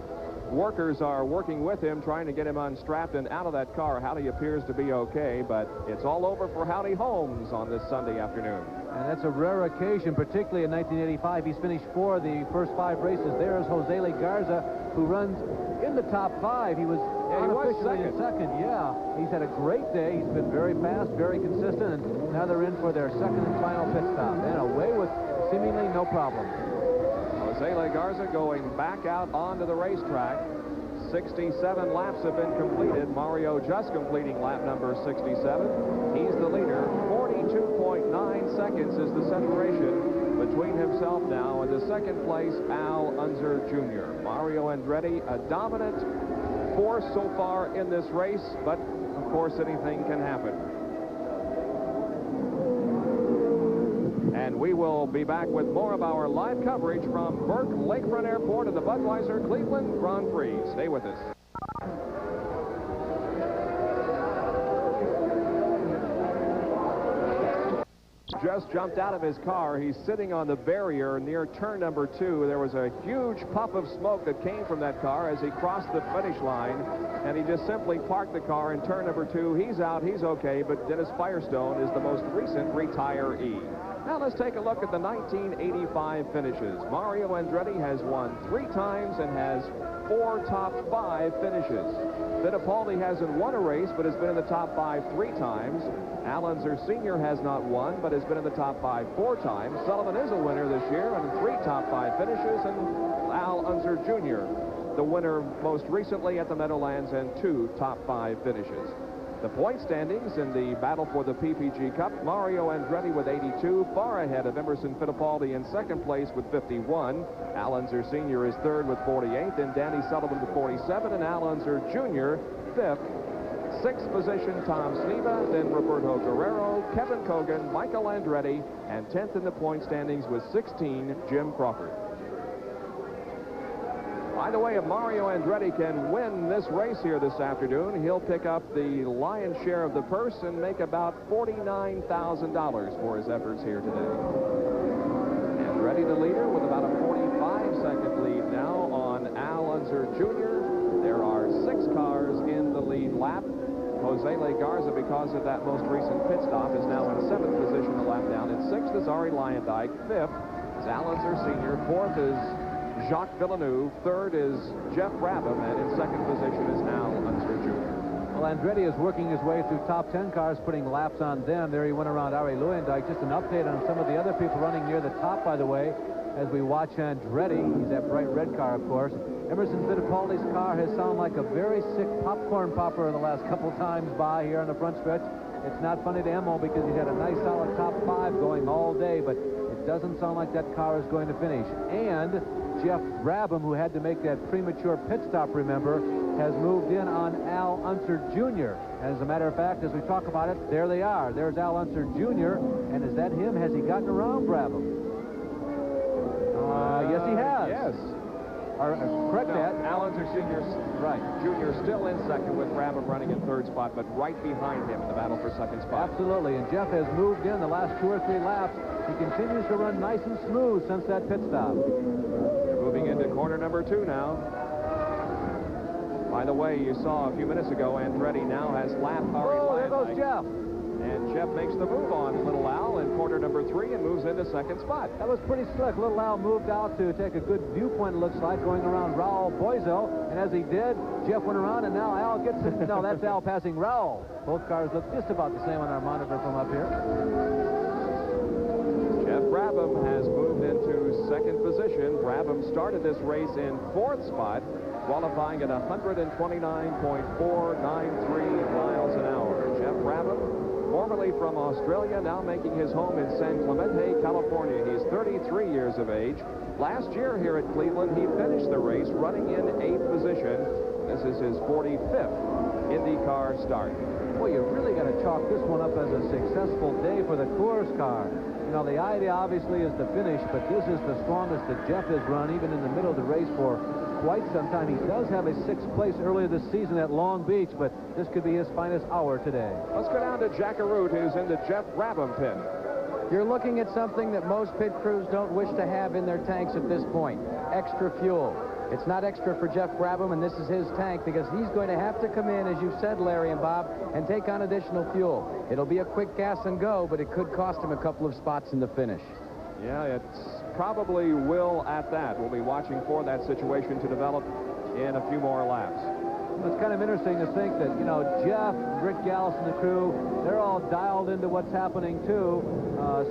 workers are working with him, trying to get him unstrapped and out of that car. Howdy appears to be okay, but it's all over for Howdy Holmes on this Sunday afternoon. And that's a rare occasion, particularly in 1985. He's finished 4 of the first 5 races. There's Jose Legarza, who runs in the top 5. He was unofficially in second. Yeah, he's had a great day. He's been very fast, very consistent, and now they're in for their second and final pit stop. And away with seemingly no problem. Jose Legarza going back out onto the racetrack. 67 laps have been completed. Mario just completing lap number 67. He's the leader. 42.9 seconds is the separation between himself now and the second place Al Unser Jr. Mario Andretti, a dominant force so far in this race, but of course anything can happen. And we will be back with more of our live coverage from Burke Lakefront Airport and the Budweiser Cleveland Grand Prix. Stay with us. Just jumped out of his car. He's sitting on the barrier near turn number 2. There was a huge puff of smoke that came from that car as he crossed the finish line, and he just simply parked the car in turn number 2. He's out, he's okay, but Dennis Firestone is the most recent retiree. Now let's take a look at the 1985 finishes. Mario Andretti has won 3 times and has 4 top 5 finishes. Fittipaldi hasn't won a race, but has been in the top 5 3 times. Al Unser Sr. has not won, but has been in the top 5 4 times. Sullivan is a winner this year and 3 top 5 finishes, and Al Unser Jr., the winner most recently at the Meadowlands, and 2 top 5 finishes. The point standings in the battle for the PPG Cup, Mario Andretti with 82, far ahead of Emerson Fittipaldi in second place with 51. Al Unser Sr. is third with 48, then Danny Sullivan with 47, and Al Unser Jr. fifth. Sixth position, Tom Sneva, then Roberto Guerrero, Kevin Kogan, Michael Andretti, and 10th in the point standings with 16, Jim Crawford. By the way, if Mario Andretti can win this race here this afternoon, he'll pick up the lion's share of the purse and make about $49,000 for his efforts here today. Andretti, the leader, with about a 45-second lead now on Al Unser Jr. There are 6 cars in the lead lap. Jose Legarza, because of that most recent pit stop, is now in 7th position a lap down. In 6th is Arie Luyendyk. 5th is Al Unser Sr. 4th is Jacques Villeneuve. 3rd is Jeff Brabham, and in 2nd position is Al Unser Jr. Well, Andretti is working his way through top 10 cars, putting laps on them. There he went around Arie Luyendyk. Just an update on some of the other people running near the top, by the way, as we watch Andretti. He's that bright red car, of course. Emerson Fittipaldi's car has sounded like a very sick popcorn popper the last couple times by here on the front stretch. It's not funny to Emo because he's had a nice solid top 5 going all day, but it doesn't sound like that car is going to finish. And Jeff Brabham, who had to make that premature pit stop, remember, has moved in on Al Unser Jr. As a matter of fact, as we talk about it, there they are. There's Al Unser Jr. And is that him? Has he gotten around Brabham? Yes, he has. Yes. Correct that. Al Unser Sr. Right. Jr. still in 2nd with Brabham running in 3rd spot, but right behind him in the battle for 2nd spot. Absolutely. And Jeff has moved in the last 2 or 3 laps. He continues to run nice and smooth since that pit stop. They're moving into corner number 2 now. By the way, you saw a few minutes ago, Andretti now has lapped Arie Luyendyk. There goes Jeff. And Jeff makes the move on Little Al in corner number 3 and moves into 2nd spot. That was pretty slick. Little Al moved out to take a good viewpoint, it looks like, going around Raul Boizel. And as he did, Jeff went around, and now Al gets it. No, that's Al passing Raul. Both cars look just about the same on our monitor from up here. Jeff Brabham has moved into 2nd position. Brabham started this race in 4th spot, qualifying at 129.493 miles an hour. Jeff Brabham, formerly from Australia, now making his home in San Clemente, California. He's 33 years of age. Last year here at Cleveland, he finished the race running in 8th position. This is his 45th IndyCar start. Well, you really got to chalk this one up as a successful day for the Coors car. You know, the idea obviously is the finish, but this is the strongest that Jeff has run, even in the middle of the race, for quite some time. He does have a 6th place earlier this season at Long Beach, but this could be his finest hour today. Let's go down to Jack Arute, who's in the Jeff Brabham pit. You're looking at something that most pit crews don't wish to have in their tanks at this point: extra fuel. It's not extra for Jeff Brabham, and this is his tank, because he's going to have to come in, as you said, Larry and Bob, and take on additional fuel. It'll be a quick gas and go, but it could cost him a couple of spots in the finish. Yeah, it's probably will at that. We'll be watching for that situation to develop in a few more laps. It's kind of interesting to think that, you know, Jeff, Rick Gallis, and the crew, they're all dialed into what's happening, too.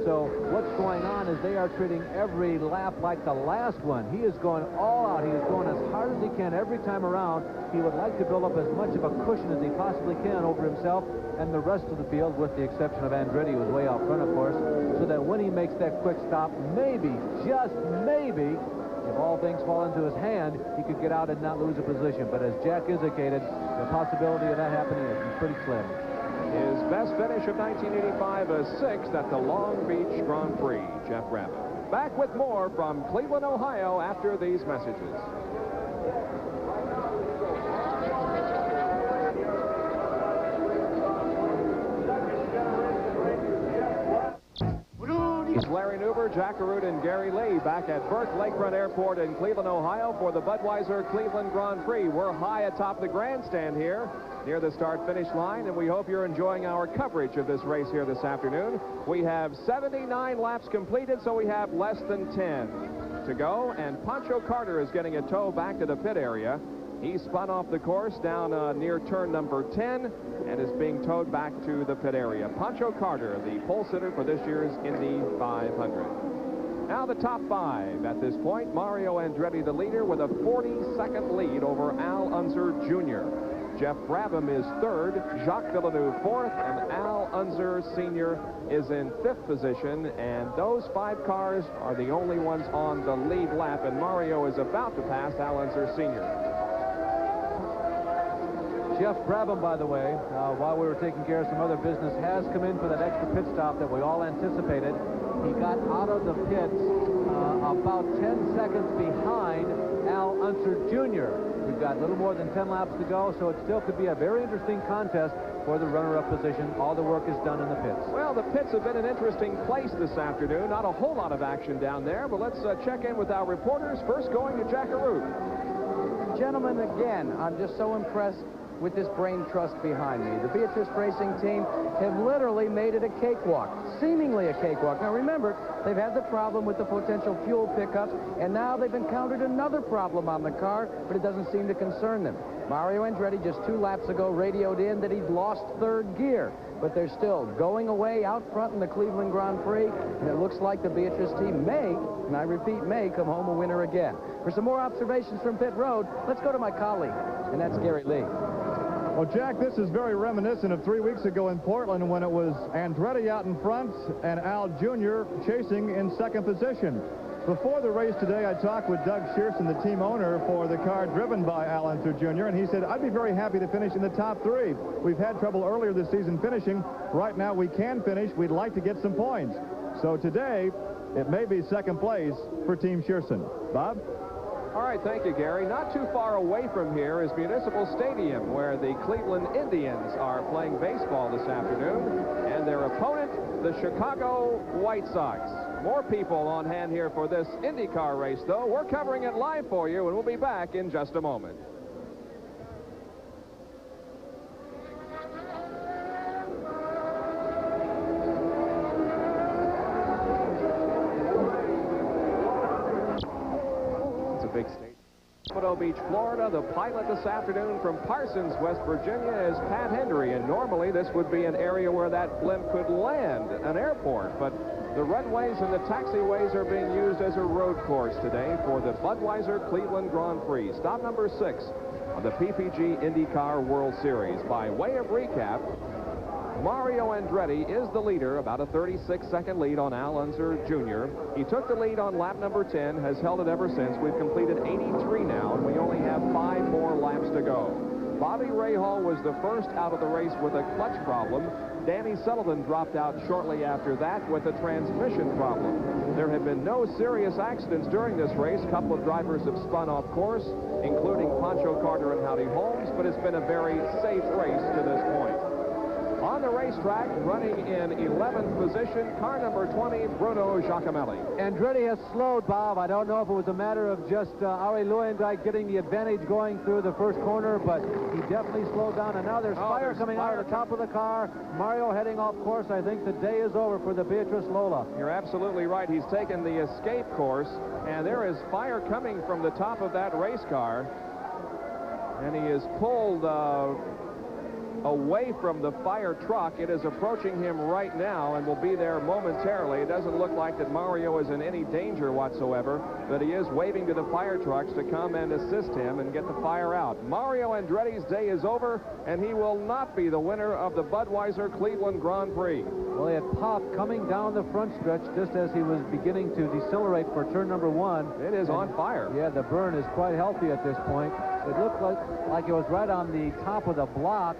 So what's going on is they are treating every lap like the last one. He is going all out. He is going as hard as he can every time around. He would like to build up as much of a cushion as he possibly can over himself and the rest of the field, with the exception of Andretti, who's way out front, of course, so that when he makes that quick stop, maybe, just maybe, if all things fall into his hand, he could get out and not lose a position. But as Jack indicated, the possibility of that happening is pretty slim. His best finish of 1985 is 6th at the Long Beach Grand Prix. Jeff Brabham. Back with more from Cleveland, Ohio, after these messages. He's Larry Nuber, Miller, Jack Arute, and Gary Lee back at Burke Lakefront Airport in Cleveland, Ohio for the Budweiser Cleveland Grand Prix. We're high atop the grandstand here near the start-finish line, and we hope you're enjoying our coverage of this race here this afternoon. We have 79 laps completed, so we have less than 10 to go, and Pancho Carter is getting a tow back to the pit area. He spun off the course down near turn number 10 and is being towed back to the pit area. Pancho Carter, the pole sitter for this year's Indy 500. Now the top five at this point. Mario Andretti, the leader, with a 40-second lead over Al Unser Jr. Jeff Brabham is third, Jacques Villeneuve fourth, and Al Unser Sr. is in fifth position. And those 5 cars are the only ones on the lead lap, and Mario is about to pass Al Unser Sr. Jeff Brabham, by the way, while we were taking care of some other business, has come in for that extra pit stop that we all anticipated. He got out of the pits about 10 seconds behind Al Unser Jr. We've got a little more than 10 laps to go, so it still could be a very interesting contest for the runner-up position. All the work is done in the pits. Well, the pits have been an interesting place this afternoon. Not a whole lot of action down there, but let's check in with our reporters. First going to Jack Arute. Gentlemen, again, I'm just so impressed with this brain trust behind me. The Beatrice Racing team have literally made it a cakewalk, seemingly a cakewalk. Now remember, they've had the problem with the potential fuel pickups, and now they've encountered another problem on the car, but it doesn't seem to concern them. Mario Andretti just 2 laps ago radioed in that he'd lost third gear, but they're still going away out front in the Cleveland Grand Prix, and it looks like the Beatrice team may, and I repeat, may come home a winner again. For some more observations from pit road, let's go to my colleague, and that's Gary Lee. Well, Jack, this is very reminiscent of 3 weeks ago in Portland when it was Andretti out in front and Al Jr. chasing in second position. Before the race today, I talked with Doug Shearson, the team owner for the car driven by Al Unser Jr., and he said, I'd be very happy to finish in the top 3. We've had trouble earlier this season finishing. Right now, we can finish. We'd like to get some points. So today, it may be second place for Team Shearson. Bob? All right, thank you, Gary. Not too far away from here is Municipal Stadium, where the Cleveland Indians are playing baseball this afternoon, and their opponent, the Chicago White Sox. More people on hand here for this IndyCar race, though. We're covering it live for you, and we'll be back in just a moment. Big state. Palmetto Beach, Florida. The pilot this afternoon from Parsons, West Virginia, is Pat Hendry, and normally this would be an area where that blimp could land, an airport, but the runways and the taxiways are being used as a road course today for the Budweiser Cleveland Grand Prix. Stop number 6 on the PPG IndyCar World Series. By way of recap, Mario Andretti is the leader, about a 36-second lead on Al Unser Jr. He took the lead on lap number 10, has held it ever since. We've completed 83 now, and we only have 5 more laps to go. Bobby Rahal was the first out of the race with a clutch problem. Danny Sullivan dropped out shortly after that with a transmission problem. There have been no serious accidents during this race. A couple of drivers have spun off course, including Pancho Carter and Howdy Holmes, but it's been a very safe race to this point. On the racetrack, running in 11th position, car number 20, Bruno Giacomelli. Andretti has slowed, Bob. I don't know if it was a matter of just Arie Luyendyk getting the advantage going through the first corner, but he definitely slowed down. And now there's fire coming out of the top of the car. Mario heading off course. I think the day is over for the Beatrice Lola. You're absolutely right. He's taken the escape course, and there is fire coming from the top of that race car. And he is pulled away from the fire truck. It is approaching him right now and will be there momentarily. It doesn't look like that Mario is in any danger whatsoever, but he is waving to the fire trucks to come and assist him and get the fire out. Mario Andretti's day is over, and he will not be the winner of the Budweiser Cleveland Grand Prix. Well, he had popped coming down the front stretch just as he was beginning to decelerate for turn number 1. It is on fire. Yeah, the burn is quite healthy at this point. It looked like it was right on the top of the block.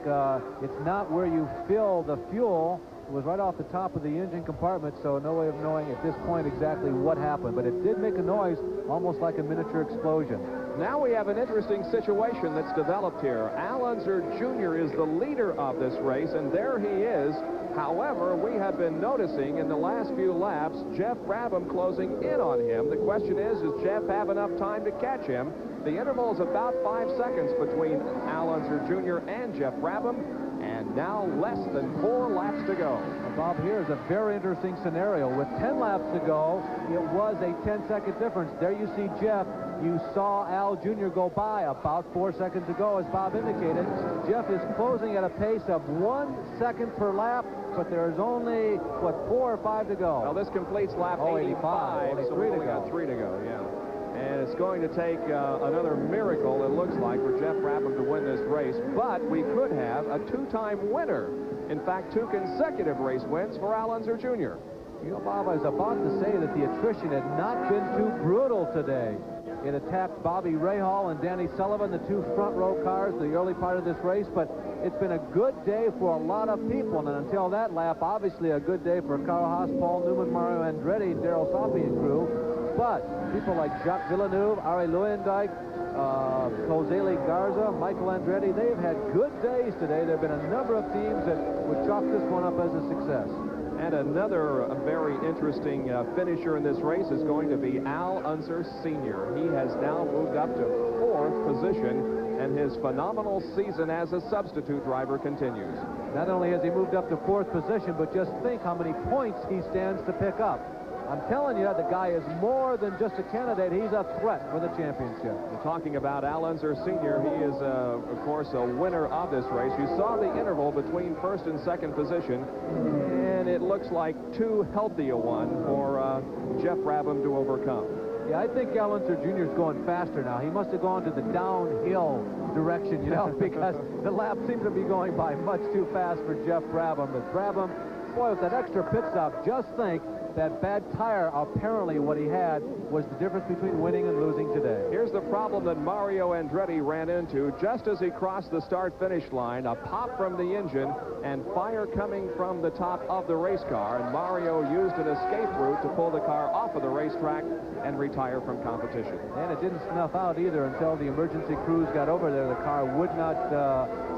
It's not where you fill the fuel. It was right off the top of the engine compartment, so no way of knowing at this point exactly what happened. But it did make a noise, almost like a miniature explosion. Now we have an interesting situation that's developed here. Al Unser Jr. is the leader of this race, and there he is. However, we have been noticing in the last few laps Jeff Brabham closing in on him. The question is, does Jeff have enough time to catch him? The interval is about 5 seconds between Al Unser Jr. and Jeff Brabham, and now less than 4 laps to go. Bob, here is a very interesting scenario. With 10 laps to go, it was a 10-second difference. There you see Jeff. You saw Al Jr. go by about 4 seconds ago, as Bob indicated. Jeff is closing at a pace of 1 second per lap, but there's only, what, 4 or 5 to go. Well, this completes lap 85. Only so 3 to we go. got 3 to go, yeah. And it's going to take another miracle, it looks like, for Jeff Brabham to win this race. But we could have a 2-time winner. In fact, 2 consecutive race wins for Al Unser Jr. You know, Bob, I was about to say that the attrition had not been too brutal today. It attacked Bobby Rahal and Danny Sullivan, the 2 front row cars, the early part of this race, but it's been a good day for a lot of people, and until that lap, obviously a good day for Carl Haas, Paul Newman, Mario Andretti, Darrell Safi and crew. But people like Jacques Villeneuve, Arie Luyendyk, Jose Garza, Michael Andretti, they've had good days today. There have been a number of teams that would chalk this one up as a success. And another very interesting finisher in this race is going to be Al Unser Sr. He has now moved up to 4th position, and his phenomenal season as a substitute driver continues. Not only has he moved up to 4th position, but just think how many points he stands to pick up. I'm telling you, the guy is more than just a candidate. He's a threat for the championship. We're talking about Al Unser Sr. He is, of course, a winner of this race. You saw the interval between 1st and 2nd position, and it looks like too healthy a one for Jeff Brabham to overcome. Yeah, I think Al Unser Jr. is going faster now. He must have gone to the downhill direction, you know, because the lap seemed to be going by much too fast for Jeff Brabham. But Brabham, boy, with that extra pit stop, just think that bad tire, apparently what he had was the difference between winning and losing today. Here's the problem that Mario Andretti ran into just as he crossed the start-finish line. A pop from the engine and fire coming from the top of the race car, and Mario used an escape route to pull the car off of the racetrack and retire from competition. And it didn't snuff out either until the emergency crews got over there. The car would not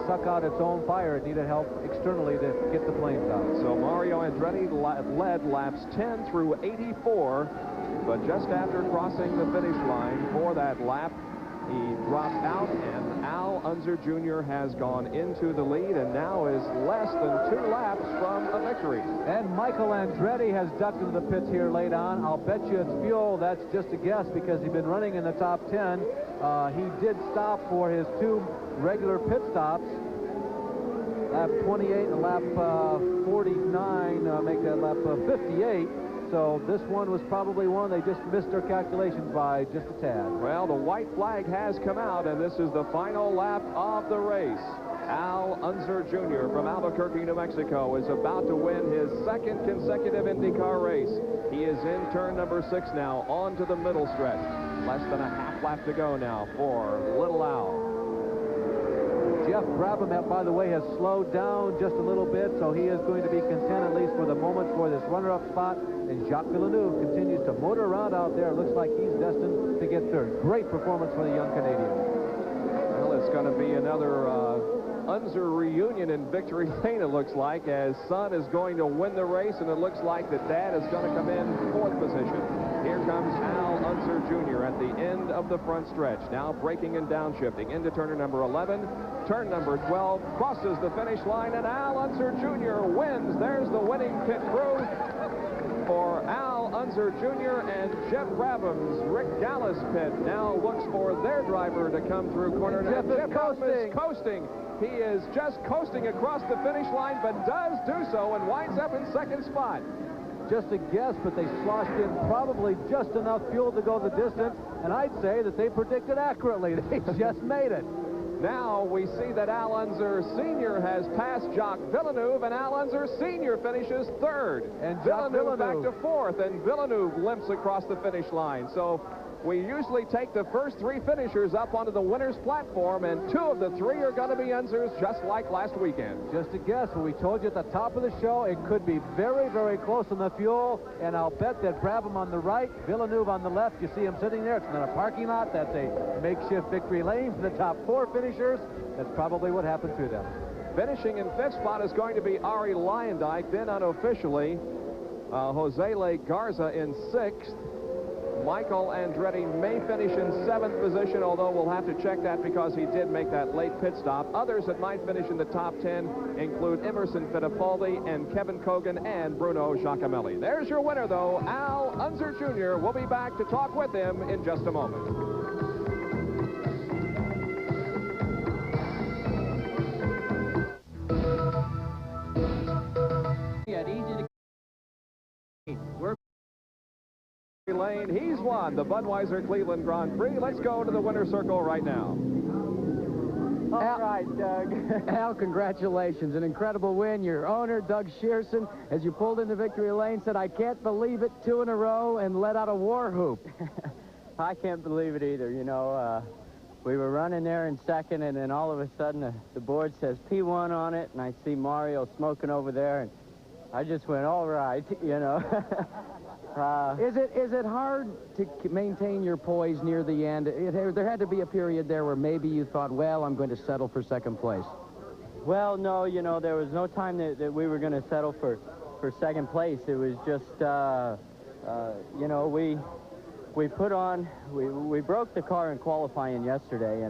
suck out its own fire. It needed help externally to get the flames out. So Mario Andretti led laps 10 through 84, but just after crossing the finish line for that lap, he dropped out, and Al Unser Jr. has gone into the lead and now is less than 2 laps from a victory. And Michael Andretti has ducked into the pits here late on. I'll bet you it's fuel. That's just a guess because he's been running in the top 10. He did stop for his 2 regular pit stops. Lap 28 and lap 49 make that lap 58. So this one was probably one they just missed their calculations by just a tad. Well, the white flag has come out, and this is the final lap of the race. Al Unser Jr. from Albuquerque, New Mexico, is about to win his 2nd consecutive IndyCar race. He is in turn number 6 now, on to the middle stretch. Less than a half lap to go now for Little Al. Jeff Brabham, by the way, has slowed down just a little bit, so he is going to be content, at least for the moment, for this runner-up spot. And Jacques Villeneuve continues to motor around out there. Looks like he's destined to get 3rd. Great performance for the young Canadian. Well, it's going to be another Unser reunion in victory lane, it looks like, as son is going to win the race, and it looks like that dad is going to come in 4th position. Here comes Al Unser Jr. at the end of the front stretch. Now braking and downshifting into turn number 11. Turn number 12 crosses the finish line, and Al Unser Jr. wins. There's the winning pit crew for Al Unser Jr. and Jeff Brabham's Rick Gallus pit now looks for their driver to come through corner. Jeff is coasting. He is just coasting across the finish line, but does do so and winds up in 2nd spot. Just a guess, but they sloshed in probably just enough fuel to go the distance, and I'd say that they predicted accurately. They just made it. Now we see that Al Unser Sr. has passed Jacques Villeneuve, and Al Unser Sr. finishes 3rd. And Villeneuve back to 4th, and Villeneuve limps across the finish line. So we usually take the first 3 finishers up onto the winner's platform, and 2 of the 3 are going to be Unzers, just like last weekend. Just a guess. When we told you at the top of the show, it could be very, very close on the fuel, and I'll bet that Brabham on the right, Villeneuve on the left. You see him sitting there. It's not a parking lot. That's a makeshift victory lane for the top 4 finishers. That's probably what happened to them. Finishing in 5th spot is going to be Ari Luyendyk. Then unofficially, Jose Le Garza in 6th. Michael Andretti may finish in 7th position, although we'll have to check that because he did make that late pit stop. Others that might finish in the top 10 include Emerson Fittipaldi and Kevin Kogan and Bruno Giacomelli. There's your winner, though, Al Unser Jr. We'll be back to talk with him in just a moment. Lane, he's won the Budweiser Cleveland Grand Prix. Let's go to the winner's circle right now. All right, Doug. Al, congratulations. An incredible win. Your owner, Doug Shearson, as you pulled into victory lane, said, "I can't believe it," 2 in a row, and let out a war whoop. I can't believe it either. You know, we were running there in 2nd, and then all of a sudden the board says P1 on it, and I see Mario smoking over there, and I just went, all right, you know. Is it hard to maintain your poise near the end? There had to be a period there where maybe you thought, well, I'm going to settle for 2nd place. Well, no, you know, there was no time that we were going to settle for 2nd place. It was just, you know, we put on, we broke the car in qualifying yesterday,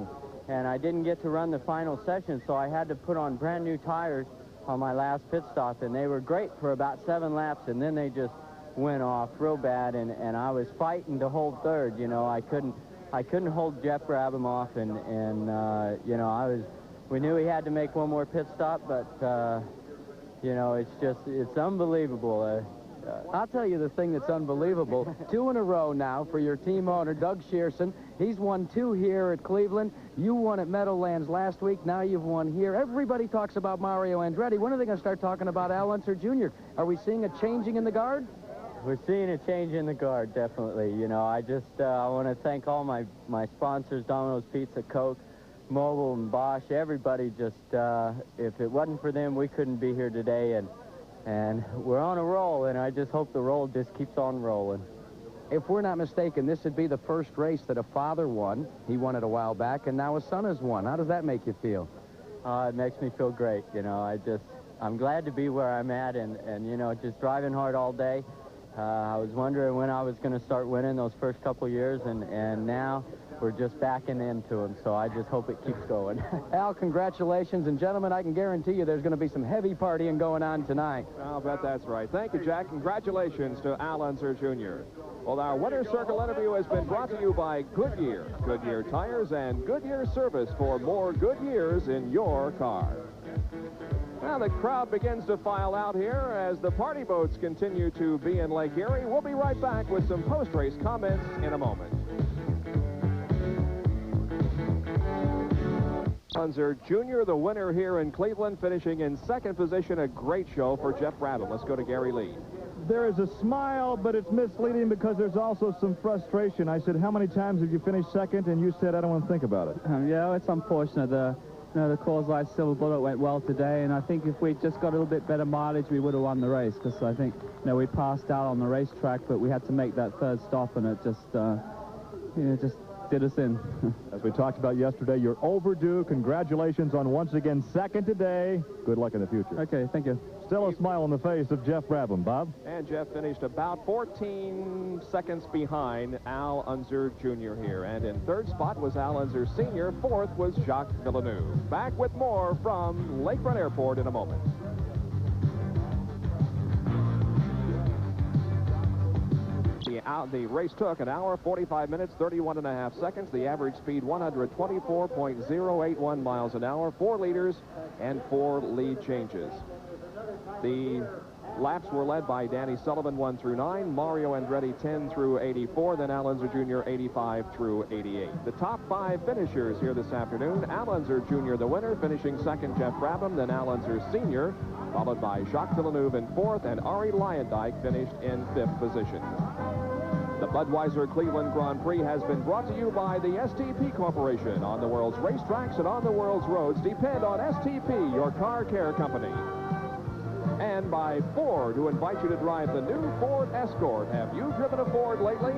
and I didn't get to run the final session, so I had to put on brand new tires on my last pit stop, and they were great for about 7 laps, and then they just went off real bad, and I was fighting to hold 3rd. You know, I couldn't hold Jeff Brabham off, and you know, we knew he had to make 1 more pit stop, but you know, it's unbelievable. I'll tell you the thing that's unbelievable. 2 in a row now for your team owner, Doug Shearson. He's won 2 here at Cleveland. You won at Meadowlands last week. Now you've won here. Everybody talks about Mario Andretti. When are they going to start talking about Al Unser Jr.? Are we seeing a changing in the guard? We're seeing a change in the guard, definitely. You know, I want to thank all my sponsors, Domino's Pizza, Coke, Mobil, and Bosch. Everybody just, if it wasn't for them, we couldn't be here today, and we're on a roll, and I just hope the roll just keeps on rolling. If we're not mistaken, this would be the first race that a father won. He won it a while back, and now a son has won. How does that make you feel? It makes me feel great. You know, I'm glad to be where I'm at, and you know, just driving hard all day. I was wondering when I was going to start winning those first couple years, and now we're just backing into them, so I just hope it keeps going. Al, congratulations, and gentlemen, I can guarantee you there's going to be some heavy partying going on tonight. I'll bet that's right. Thank you, Jack. Congratulations to Al Unser Jr. Well, our Winner's Circle interview has been brought to you by Goodyear. Goodyear tires and Goodyear service for more good years in your car. Now the crowd begins to file out here as the party boats continue to be in Lake Erie. We'll be right back with some post-race comments in a moment. Unser Jr., the winner here in Cleveland, finishing in 2nd position. A great show for Jeff Brabham. Let's go to Gary Lee. There is a smile, but it's misleading because there's also some frustration. I said, how many times have you finished 2nd? And you said, I don't want to think about it. Yeah, it's unfortunate. You know, the Coors Light Silver Bullet went well today, and I think if we just got a little bit better mileage, we would have won the race, because I think, you know, we passed out on the racetrack, but we had to make that 3rd stop, and it just, you know, just did us in. As we talked about yesterday, you're overdue. Congratulations on once again 2nd today. Good luck in the future. Okay, thank you. Still a smile on the face of Jeff Brabham. Bob? And Jeff finished about 14 seconds behind Al Unser Jr. here. And in 3rd spot was Al Unser Sr. 4th was Jacques Villeneuve. Back with more from Lakefront Airport in a moment. The race took 1 hour, 45 minutes, 31.5 seconds. The average speed, 124.081 miles an hour, 4 leaders, and 4 lead changes. The laps were led by Danny Sullivan, 1 through 9, Mario Andretti, 10 through 84, then Al Unser Jr., 85 through 88. The top 5 finishers here this afternoon: Al Unser Jr., the winner, finishing 2nd, Jeff Brabham, then Al Unser Sr., followed by Jacques Villeneuve in 4th, and Ari Luyendyk finished in 5th position. The Budweiser Cleveland Grand Prix has been brought to you by the STP Corporation. On the world's racetracks and on the world's roads, depend on STP, your car care company. And by Ford, who invite you to drive the new Ford Escort. Have you driven a Ford lately?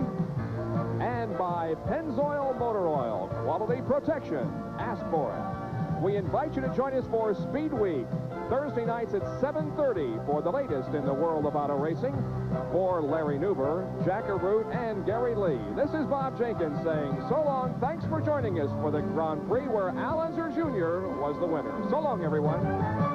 And by Pennzoil Motor Oil. Quality protection. Ask for it. We invite you to join us for Speed Week, Thursday nights at 7:30 for the latest in the world of auto racing. For Larry Newber, Jack Arute, and Gary Lee, this is Bob Jenkins saying so long. Thanks for joining us for the Grand Prix where Al Unser Jr. was the winner. So long, everyone.